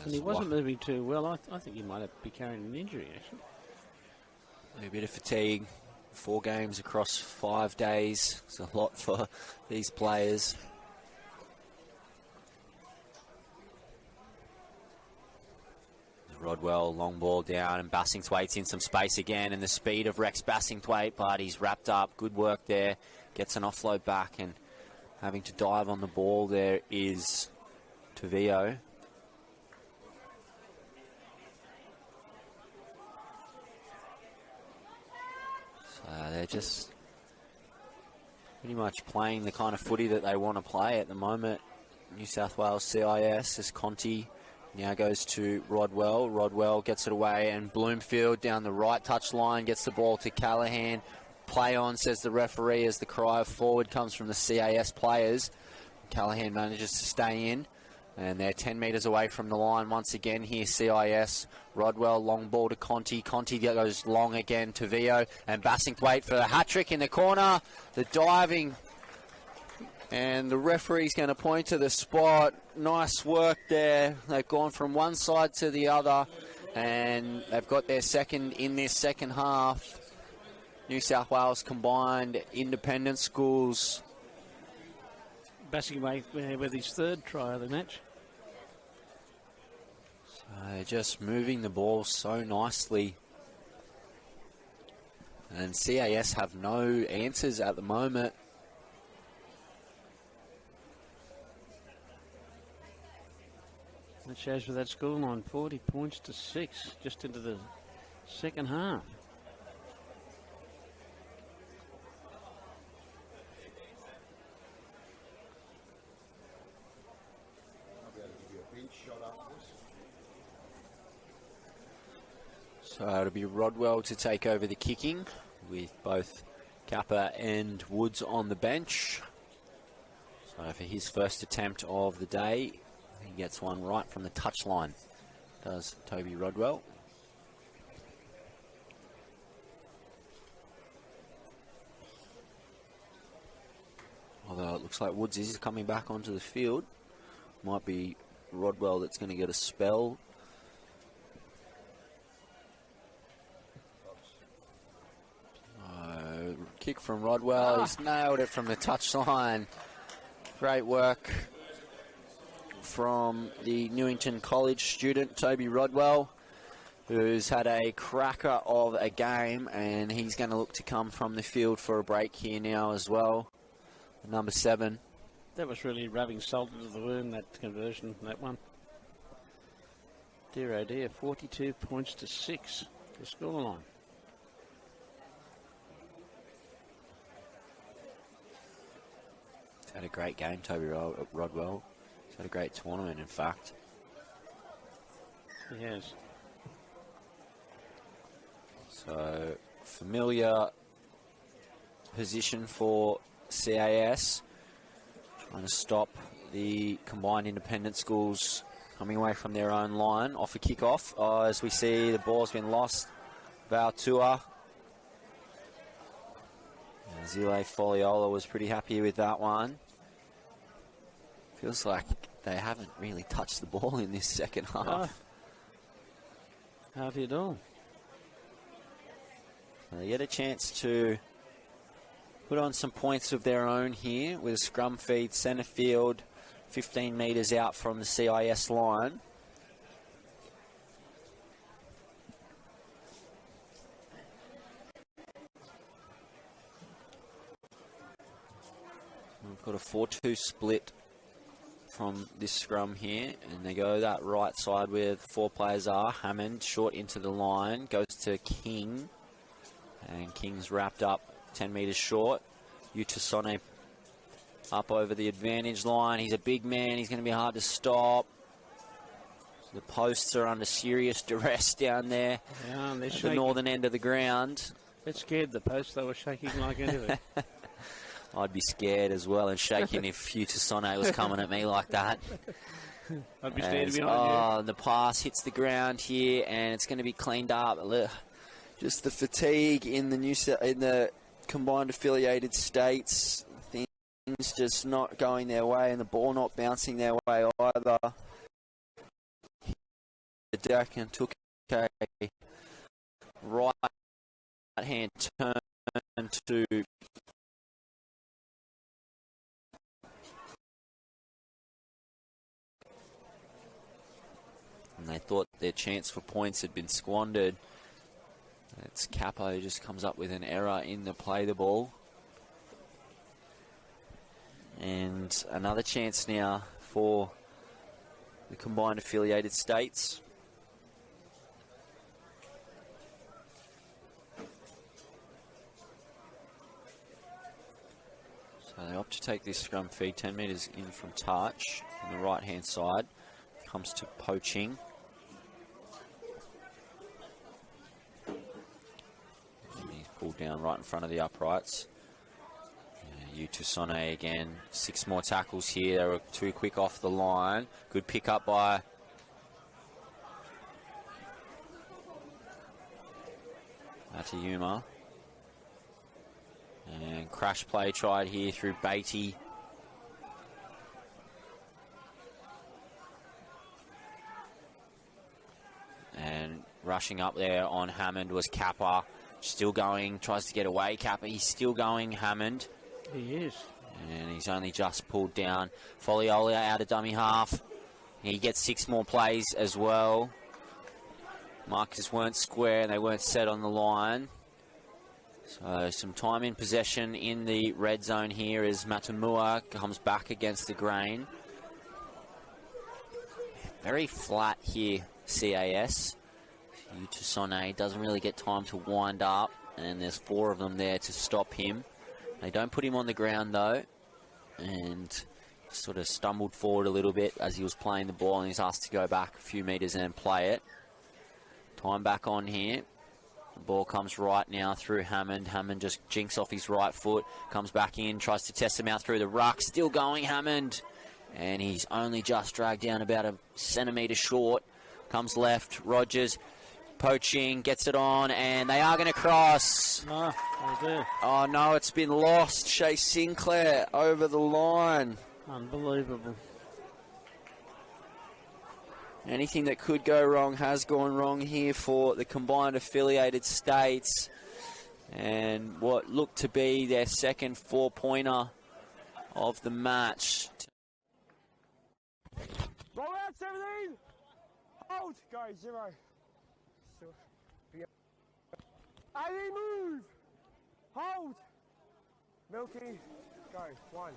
And he wasn't moving too well. I think he might be carrying an injury, actually. A bit of fatigue. 4 games across 5 days. It's a lot for these players. Rodwell, long ball down, and Bassingthwaite's in some space again, and the speed of Rex Bassingthwaite, but he's wrapped up. Good work there. Gets an offload back, and having to dive on the ball there is Tavio. So they're just pretty much playing the kind of footy that they want to play at the moment. New South Wales CIS as Conti now goes to Rodwell. Rodwell gets it away, and Bloomfield down the right touch line gets the ball to Callahan. Play on, says the referee, as the cry of forward comes from the CAS players. Callahan manages to stay in, and they're 10 metres away from the line once again here, CIS. Rodwell, long ball to Conti. Conti goes long again to Vio, and Bassingthwaite for the hat-trick in the corner. The diving, and the referee's going to point to the spot. Nice work there. They've gone from one side to the other, and they've got their second in this second half. New South Wales combined independent schools. Bassingthwaite with his 3rd try of the match. So just moving the ball so nicely. And CAS have no answers at the moment. That shows with that scoreline, 40 points to 6, just into the second half. So it'll be Rodwell to take over the kicking with both Kappa and Woods on the bench. So for his first attempt of the day, he gets one right from the touchline, does Toby Rodwell. Although it looks like Woods is coming back onto the field. Might be Rodwell that's going to get a spell. Kick from Rodwell. He's nailed it from the touchline. Great work from the Newington College student, Toby Rodwell, who's had a cracker of a game, and he's going to look to come from the field for a break here now as well. Number 7. That was really rubbing salt into the wound, that conversion, that one. Dear oh dear, 42 points to 6, the scoreline. He's had a great game, Toby Rodwell. He's had a great tournament, in fact. He has. So, familiar position for CAS. Trying to stop the combined independent schools coming away from their own line off a kick-off. As we see, the ball's been lost. Valtua. Zile Foliola was pretty happy with that one. Feels like they haven't really touched the ball in this second half. Hardly at all. They get a chance to put on some points of their own here with a scrum feed, centre field, 15 metres out from the CIS line. We've got a 4-2 split from this scrum here, and they go that right side where the 4 players are. Hammond short into the line, goes to King, and King's wrapped up 10 metres short. Utasone up over the advantage line. He's a big man, he's going to be hard to stop. The posts are under serious duress down there and at the northern end of the ground. It scared the posts, they were shaking like anything. I'd be scared as well and shaking if Utasone was coming at me like that. I'd be standing behind you. The pass hits the ground here, and it's going to be cleaned up. Just the fatigue in the combined affiliated states, things just not going their way, and the ball not bouncing their way either. The deck and took a right-hand turn to and they thought their chance for points had been squandered. It's Capo who just comes up with an error in the play the ball. And another chance now for the combined affiliated states. So they opt to take this scrum feed 10 metres in from touch on the right hand side. Comes to poaching. Pulled down right in front of the uprights. Utasone again. 6 more tackles here. They were too quick off the line. Good pick up by Atayuma. And crash play tried here through Beatty. And rushing up there on Hammond was Kappa. Still going, tries to get away, Kappa. He's still going, Hammond. He is. And he's only just pulled down. Foliola out of dummy half. He gets 6 more plays as well. Markers weren't square and they weren't set on the line. So some time in possession in the red zone here as Matamua comes back against the grain. Very flat here, CAS. Utasone doesn't really get time to wind up, and there's 4 of them there to stop him. They don't put him on the ground though, and sort of stumbled forward a little bit as he was playing the ball, and he's asked to go back a few metres and play it. Time back on here. The ball comes right now through Hammond. Hammond just jinks off his right foot, comes back in, tries to test him out through the ruck. Still going, Hammond. And he's only just dragged down about a centimetre short. Comes left, Rogers. Poaching, gets it on, and they are going to cross. Oh no, it's been lost. Shea Sinclair over the line. Unbelievable. Anything that could go wrong has gone wrong here for the combined affiliated states. And what looked to be their second 4-pointer of the match. Roll out 17. Hold. Go 0. 80, move. Hold. Milky. Go 1.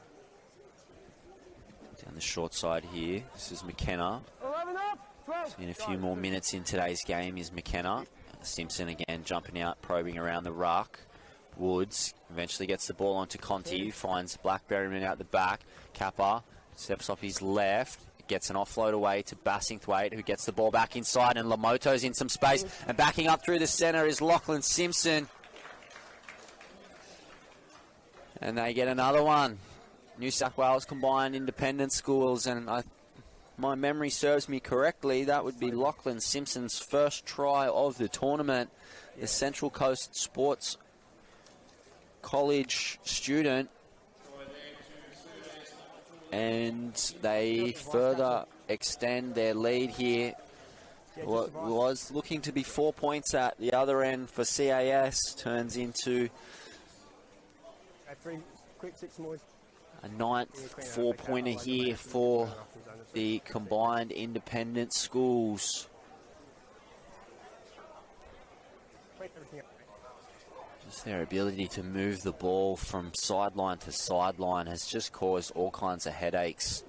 Down the short side here, this is McKenna. 11 up. 12. In a few more minutes in today's game is McKenna. Simpson again jumping out, probing around the ruck. Woods eventually gets the ball onto Conti, finds Blackberryman out the back. Kappa steps off his left, gets an offload away to Bassingthwaite, who gets the ball back inside, and Lamoto's in some space. And backing up through the centre is Lachlan Simpson. And they get another one. New South Wales Combined Independent Schools, and my memory serves me correctly, that would be Lachlan Simpson's first try of the tournament. The Central Coast Sports College student, and they further extend their lead here. What was looking to be 4 points at the other end for CAS turns into a ninth 4-pointer here for the Combined Independent Schools. Just their ability to move the ball from sideline to sideline has just caused all kinds of headaches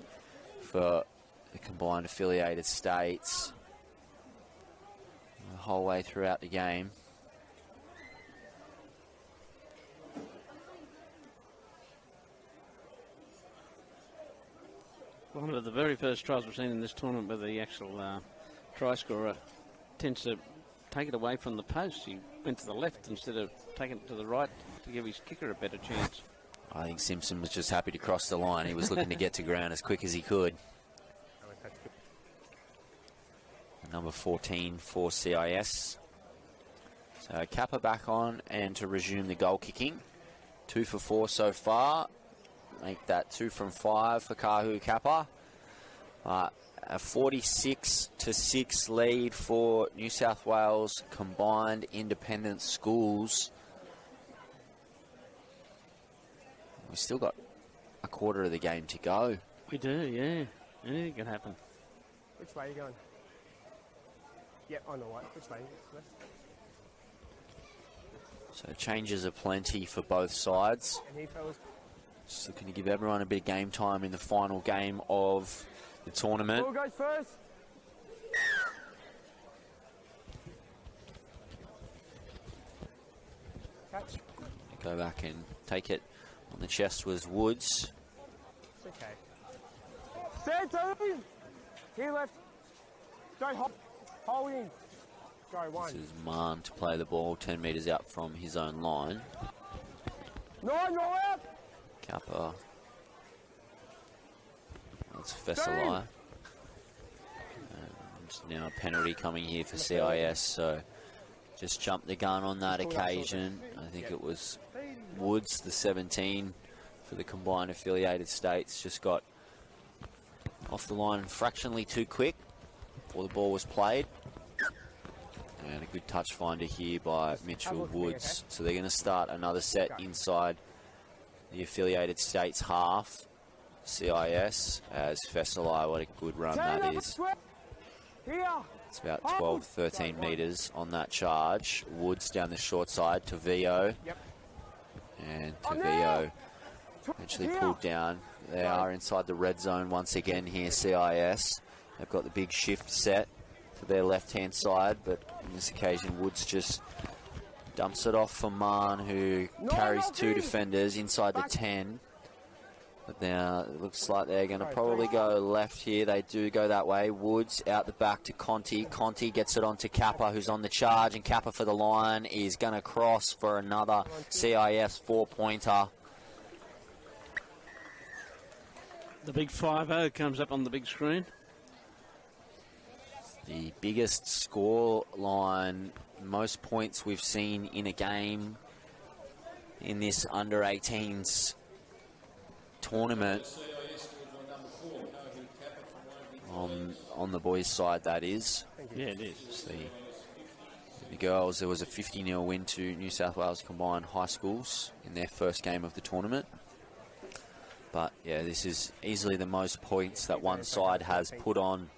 for the combined affiliated states the whole way throughout the game. One of the very first tries we've seen in this tournament where the actual try scorer tends to take it away from the post. He went to the left instead of taking it to the right to give his kicker a better chance. I think Simpson was just happy to cross the line. He was looking to get to ground as quick as he could. Number 14 for CIS. So Kappa back on and to resume the goal kicking. 2 for 4 so far. Make that 2 from 5 for Kahu Kappa. A 46-6 lead for New South Wales Combined Independent Schools. We've still got a quarter of the game to go. We do, yeah. Anything can happen. Which way are you going? Yep, I know what. Which way? So changes are plenty for both sides. And he fellas. Just looking to give everyone a bit of game time in the final game of the tournament. Ball goes first. Catch. Go back and take it on the chest was Woods. It's okay. Stand to here left. Go holding. Go one. This is Mann to play the ball 10 metres out from his own line. No out. Kappa. That's Fesselai. And now a penalty coming here for CIS, so just jumped the gun on that occasion. I think it was Woods, the 17 for the combined affiliated states, just got off the line fractionally too quick before the ball was played. And a good touch finder here by Mitchell Woods. So they're going to start another set inside the affiliated states half. CIS as Fesselai, what a good run that is. It's about 12, 13 metres on that charge. Woods down the short side to Vio. And Tavio eventually pulled down. They are inside the red zone once again here, CIS. They've got the big shift set to their left-hand side, but on this occasion, Woods just dumps it off for Mann, who carries 2 defenders inside the 10. But now it looks like they're going to probably go left here. They do go that way. Woods out the back to Conti. Conti gets it on to Kappa, who's on the charge, and Kappa for the line is going to cross for another CIS 4-pointer. The big 5-0 comes up on the big screen. The biggest score line, most points we've seen in a game in this under-18s tournament. On the boys' side, that is. Yeah, it is. The girls, there was a 50-0 win to New South Wales Combined High Schools in their first game of the tournament. But, yeah, this is easily the most points that one side has put on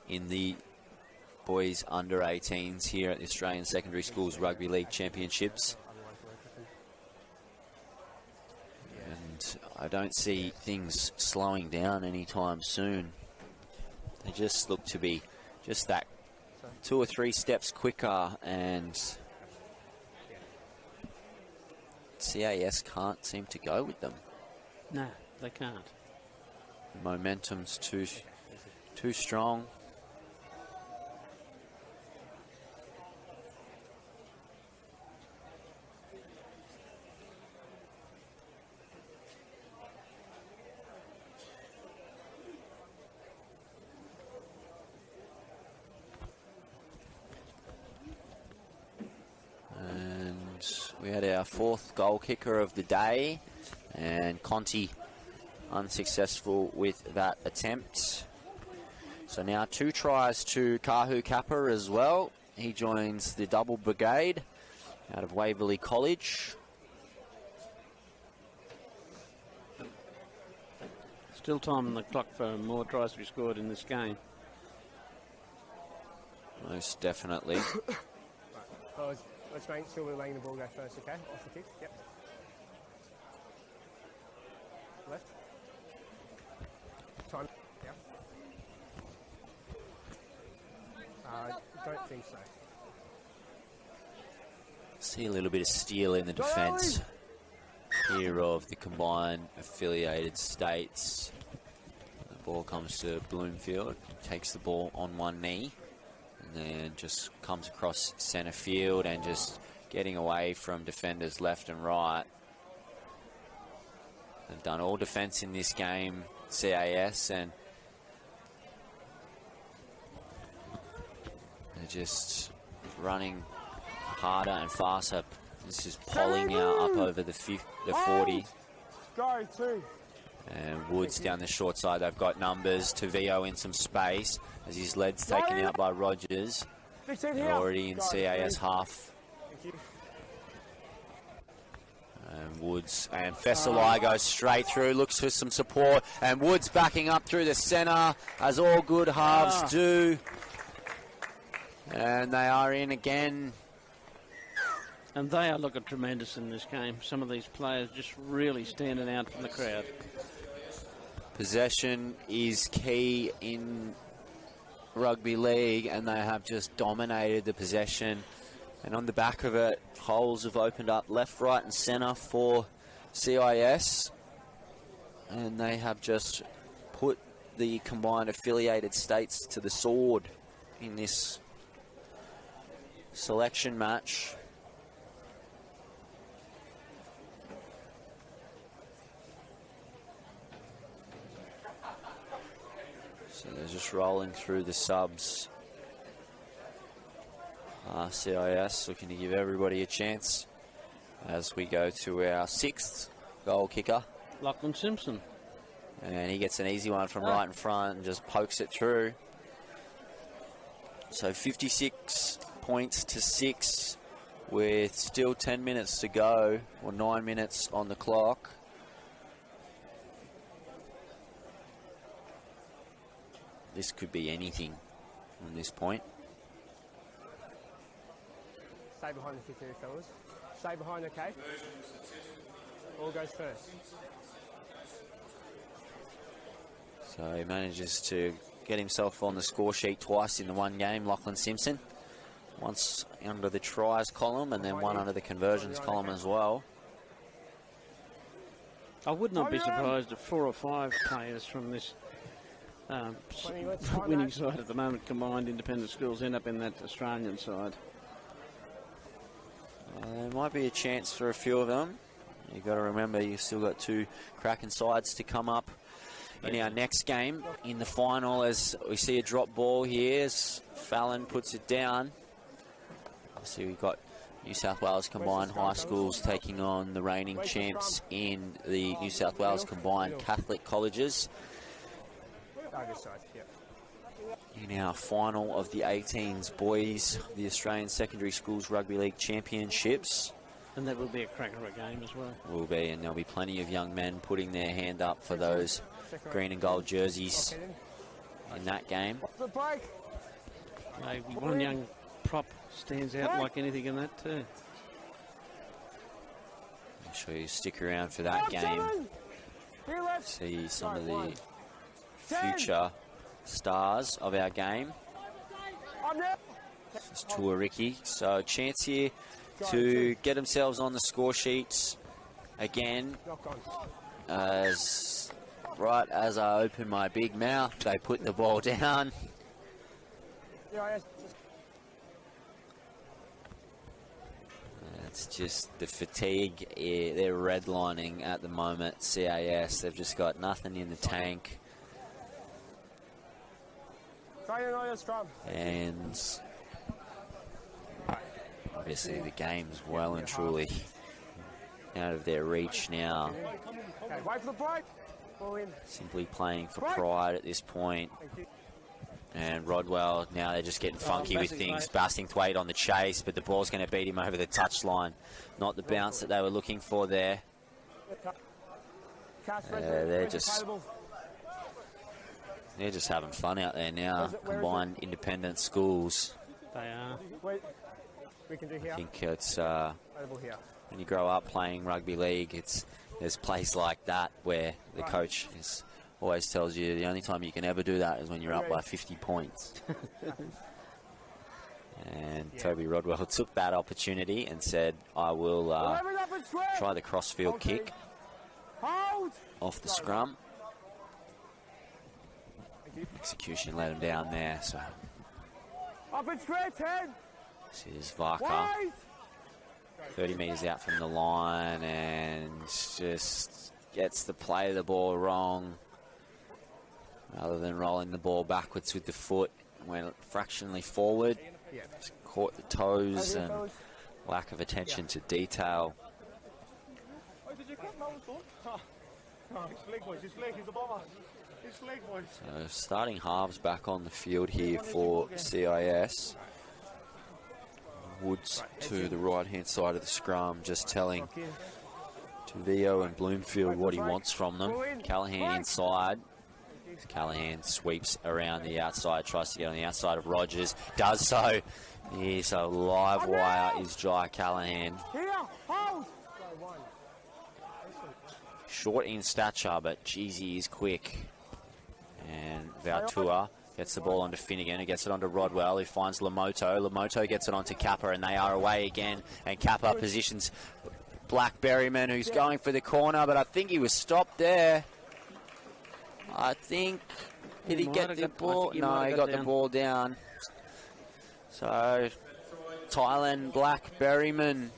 in the boys under-18s here at the Australian Secondary Schools Rugby League Championships. And I don't see things slowing down anytime soon. They just look to be just that 2 or 3 steps quicker, and CAS can't seem to go with them. No, they can't. The momentum's too strong. We had our 4th goal kicker of the day, and Conti unsuccessful with that attempt. So now 2 tries to Kahu Kappa as well. He joins the double brigade out of Waverley College. Still time on the clock for more tries to be scored in this game. Most definitely. Right. Well, let's make sure we're letting the ball go first, okay? Off the kick, yep. Left. Time, yep. Don't think so. See a little bit of steel in the defence here of the combined affiliated states. The ball comes to Bloomfield, takes the ball on one knee, and then just comes across centre field and just getting away from defenders left and right. They've done all defence in this game, CAS, and they're just running harder and faster. This is Polly now up over the 40. Go, 2. And Woods down the short side. They've got numbers. Tavio in some space as his lead's taken out by Rogers. They're already in CAS half. And Woods and Fesselai goes straight through, looks for some support, and Woods backing up through the centre, as all good halves do. And they are in again. And they are looking tremendous in this game. Some of these players just really standing out from the crowd. Possession is key in rugby league, and they have just dominated the possession. And on the back of it, holes have opened up left, right and centre for CIS. And they have just put the combined affiliated states to the sword in this selection match. So they're just rolling through the subs. CIS looking to give everybody a chance as we go to our 6th goal kicker. Lachlan Simpson. And he gets an easy one from right in front and just pokes it through. So 56 points to 6 with still 10 minutes to go, or 9 minutes on the clock. This could be anything from this point. Stay behind the 15, fellas. Stay behind, okay? All goes first. So he manages to get himself on the score sheet twice in the one game, Lachlan Simpson. Once under the tries column and then one under the conversions column as well. I would not be surprised if 4 or 5 players from this winning side at the moment, combined independent schools, end up in that Australian side. There might be a chance for a few of them. You've got to remember you've still got 2 cracking sides to come up in our next game in the final, as we see a drop ball here as Fallon puts it down. Obviously we've got New South Wales Combined High Schools taking on the reigning champs in the New South Wales Combined Catholic Colleges in our final of the 18s boys, the Australian Secondary Schools Rugby League Championships. And that will be a cracker of a game as well. Will be, and there'll be plenty of young men putting their hand up for those green and gold jerseys in that game. Maybe one young prop stands out like anything in that too. Make sure you stick around for that game. See some of the future stars of our game. This is Tuariki. So a chance here to get themselves on the score sheets again. As right as I open my big mouth, they put the ball down. It's just the fatigue. They're redlining at the moment, CAS. They've just got nothing in the tank. And Obviously, the game's well and truly out of their reach now. Okay, wait for the break. Ball in. Simply playing for pride at this point. And Rodwell, now they're just getting funky with things. Bastingthwaite on the chase, but the ball's going to beat him over the touchline. Not the bounce that they were looking for there. They're just having fun out there now. Combined independent schools. They are. We can do here. I think it's when you grow up playing rugby league, there's plays like that where the coach always tells you the only time you can ever do that is when you're up by 50 points. And Toby Rodwell took that opportunity and said, I will try the crossfield kick off the scrum. Execution let him down there. So up and square 10. This is Varka. 30 metres out from the line and just gets the play of the ball wrong. Rather than rolling the ball backwards with the foot, went fractionally forward. Just caught the toes and lack of attention to detail. So starting halves back on the field here for CIS. Woods to the right-hand side of the scrum, just telling Tuvio and Bloomfield what he wants from them. Callahan inside. Callahan sweeps around the outside, tries to get on the outside of Rogers, does so. He's a live wire, is Jai Callahan. Short in stature, but geez, he is quick. And Vautua gets the ball onto Finnegan, who gets it onto Rodwell, who finds Lamoto. Lamoto gets it onto Kappa, and they are away again. And Kappa positions Black Berryman, who's going for the corner, but I think he was stopped there. I think, did he get the ball? No, he got the ball down. So, Thailand Black Berryman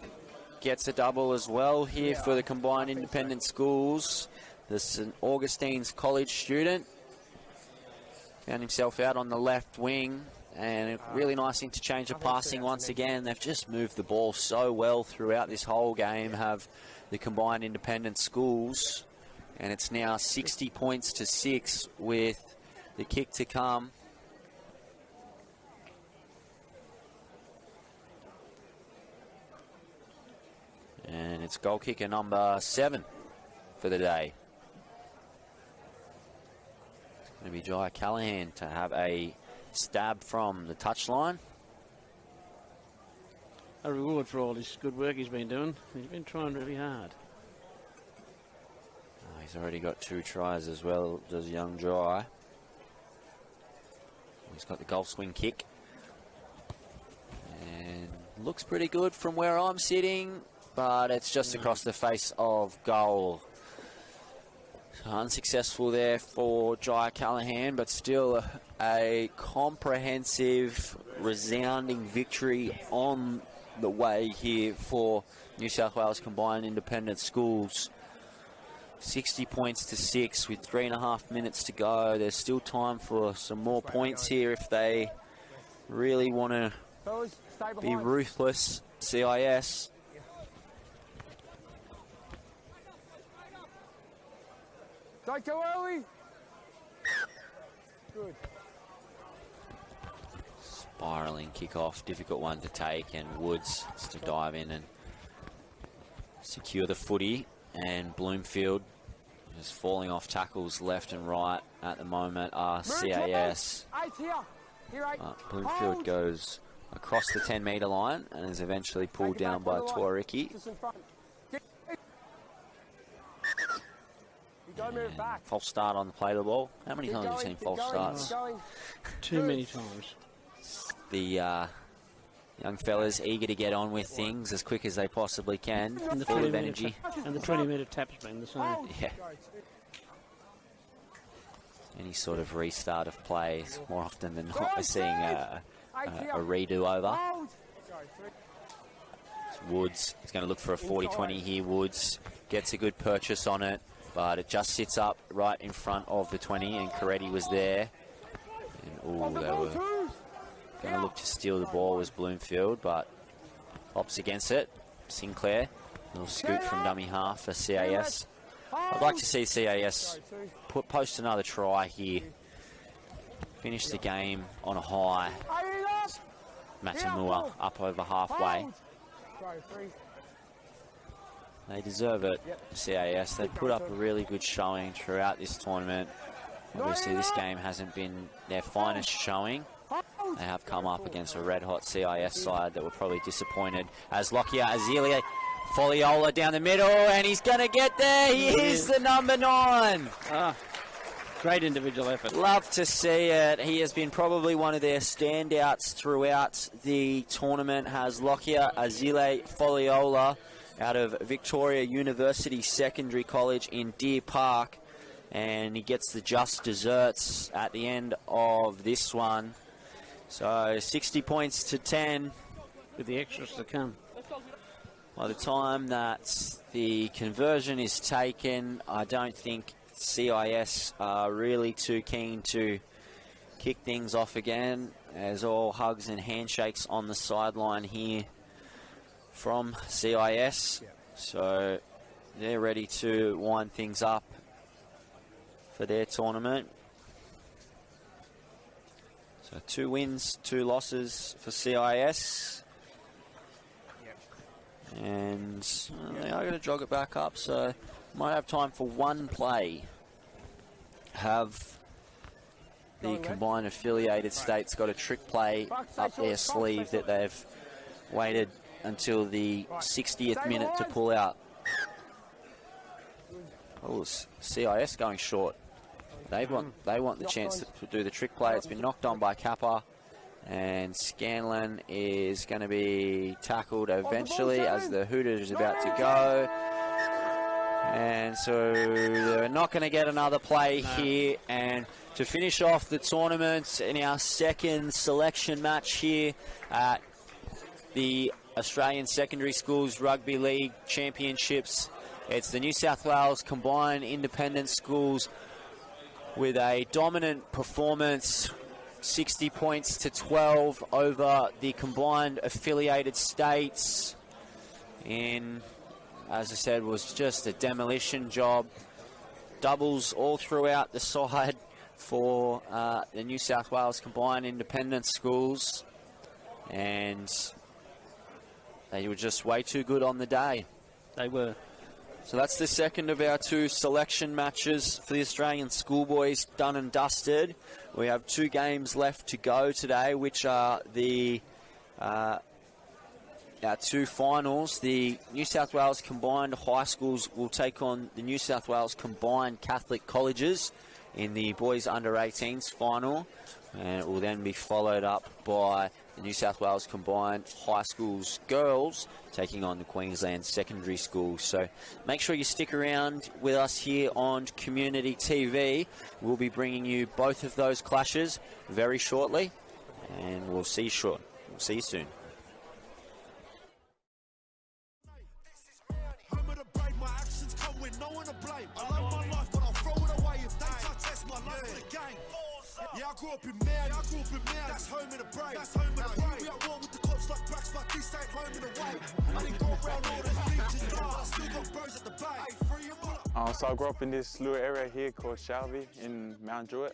gets a double as well here for the combined independent schools. The St. Augustine's college student found himself out on the left wing, and a really nice interchange of passing once again. They've just moved the ball so well throughout this whole game, have the combined independent schools. And it's now 60 points to 6 with the kick to come. And it's goal kicker number 7 for the day. It's going to be Jai Callahan to have a stab from the touchline. A reward for all this good work he's been doing. He's been trying really hard. He's already got 2 tries as well, does young Jai. He's got the golf swing kick. And looks pretty good from where I'm sitting, but it's just across the face of goal. So unsuccessful there for Jai Callahan, but still a comprehensive, resounding victory on the way here for New South Wales Combined Independent Schools. 60 points to 6 with 3.5 minutes to go. There's still time for some more points here if they really want to be ruthless. CIS. Don't go early. Good. Spiralling kickoff, difficult one to take, and Woods has to dive in and secure the footy. And Bloomfield is falling off tackles left and right at the moment are CAS. Bloomfield goes across the 10-metre line and is eventually pulled down by Tuariki. False start on the play of the ball. How many times have you seen false starts? Too many times. The young fellas eager to get on with things as quick as they possibly can, and full of energy. And the 20-metre tap's been the same. Yeah. Any sort of restart of play, more often than not, we're seeing a redo over. Woods is going to look for a 40-20 here. Woods gets a good purchase on it, but it just sits up right in front of the 20, and Coretti was there. And, ooh, they were going to look to steal the ball was Bloomfield, but Pops against it. Sinclair. Little scoop from dummy half for CAS. I'd like to see CAS post another try here. Finish the game on a high. Matamua up over halfway. They deserve it, CAS. They put up a really good showing throughout this tournament. Obviously, this game hasn't been their finest showing. They have come up against a red-hot CIS side that were probably disappointed. As Lockyer Azealia, Foliola down the middle, and he's going to get there. He is the number 9. Great individual effort. Love to see it. He has been probably one of their standouts throughout the tournament. Has Lockyer Azile Foliola out of Victoria University Secondary College in Deer Park. And he gets the just desserts at the end of this one. So 60 points to 10. With the extras to come. By the time that the conversion is taken, I don't think CIS are really too keen to kick things off again. There's all hugs and handshakes on the sideline here from CIS. So they're ready to wind things up for their tournament. So 2 wins, 2 losses for CIS. And they are going to jog it back up, so might have time for one play. Have the combined affiliated states got a trick play up their sleeve that they've waited until the 60th minute to pull out? Oh, CIS going short. They want the chance to do the trick play. It's been knocked on by Kappa. And Scanlon is going to be tackled eventually as the Hooter is about to go. And so they're not going to get another play here. And to finish off the tournament in our second selection match here at the Australian Secondary Schools Rugby League Championships, it's the New South Wales Combined Independent Schools with a dominant performance. 60 points to 12 over the combined affiliated states. In, as I said, was just a demolition job. Doubles all throughout the side for the New South Wales Combined Independent Schools. And they were just way too good on the day. They were. So that's the second of our 2 selection matches for the Australian schoolboys done and dusted. We have 2 games left to go today, which are the our 2 finals. The New South Wales Combined High Schools will take on the New South Wales Combined Catholic Colleges in the boys under 18s final, and it will then be followed up by the New South Wales Combined High Schools girls taking on the Queensland Secondary Schools. So make sure you stick around with us here on Community TV. We'll be bringing you both of those clashes very shortly, and we'll see you soon. Home of the brave, my actions come with no one to blame. I love my life, but I'll throw it away if they try to test my life for the game. Yeah, I grew up in Mary, that's home of the brave. That's home of the brave. We at war with the cops like Brax, but this ain't home in the way. I didn't go around all the beaches, but I still got bros at the bay. So I grew up in this little area here called Shelby in Mount Druitt.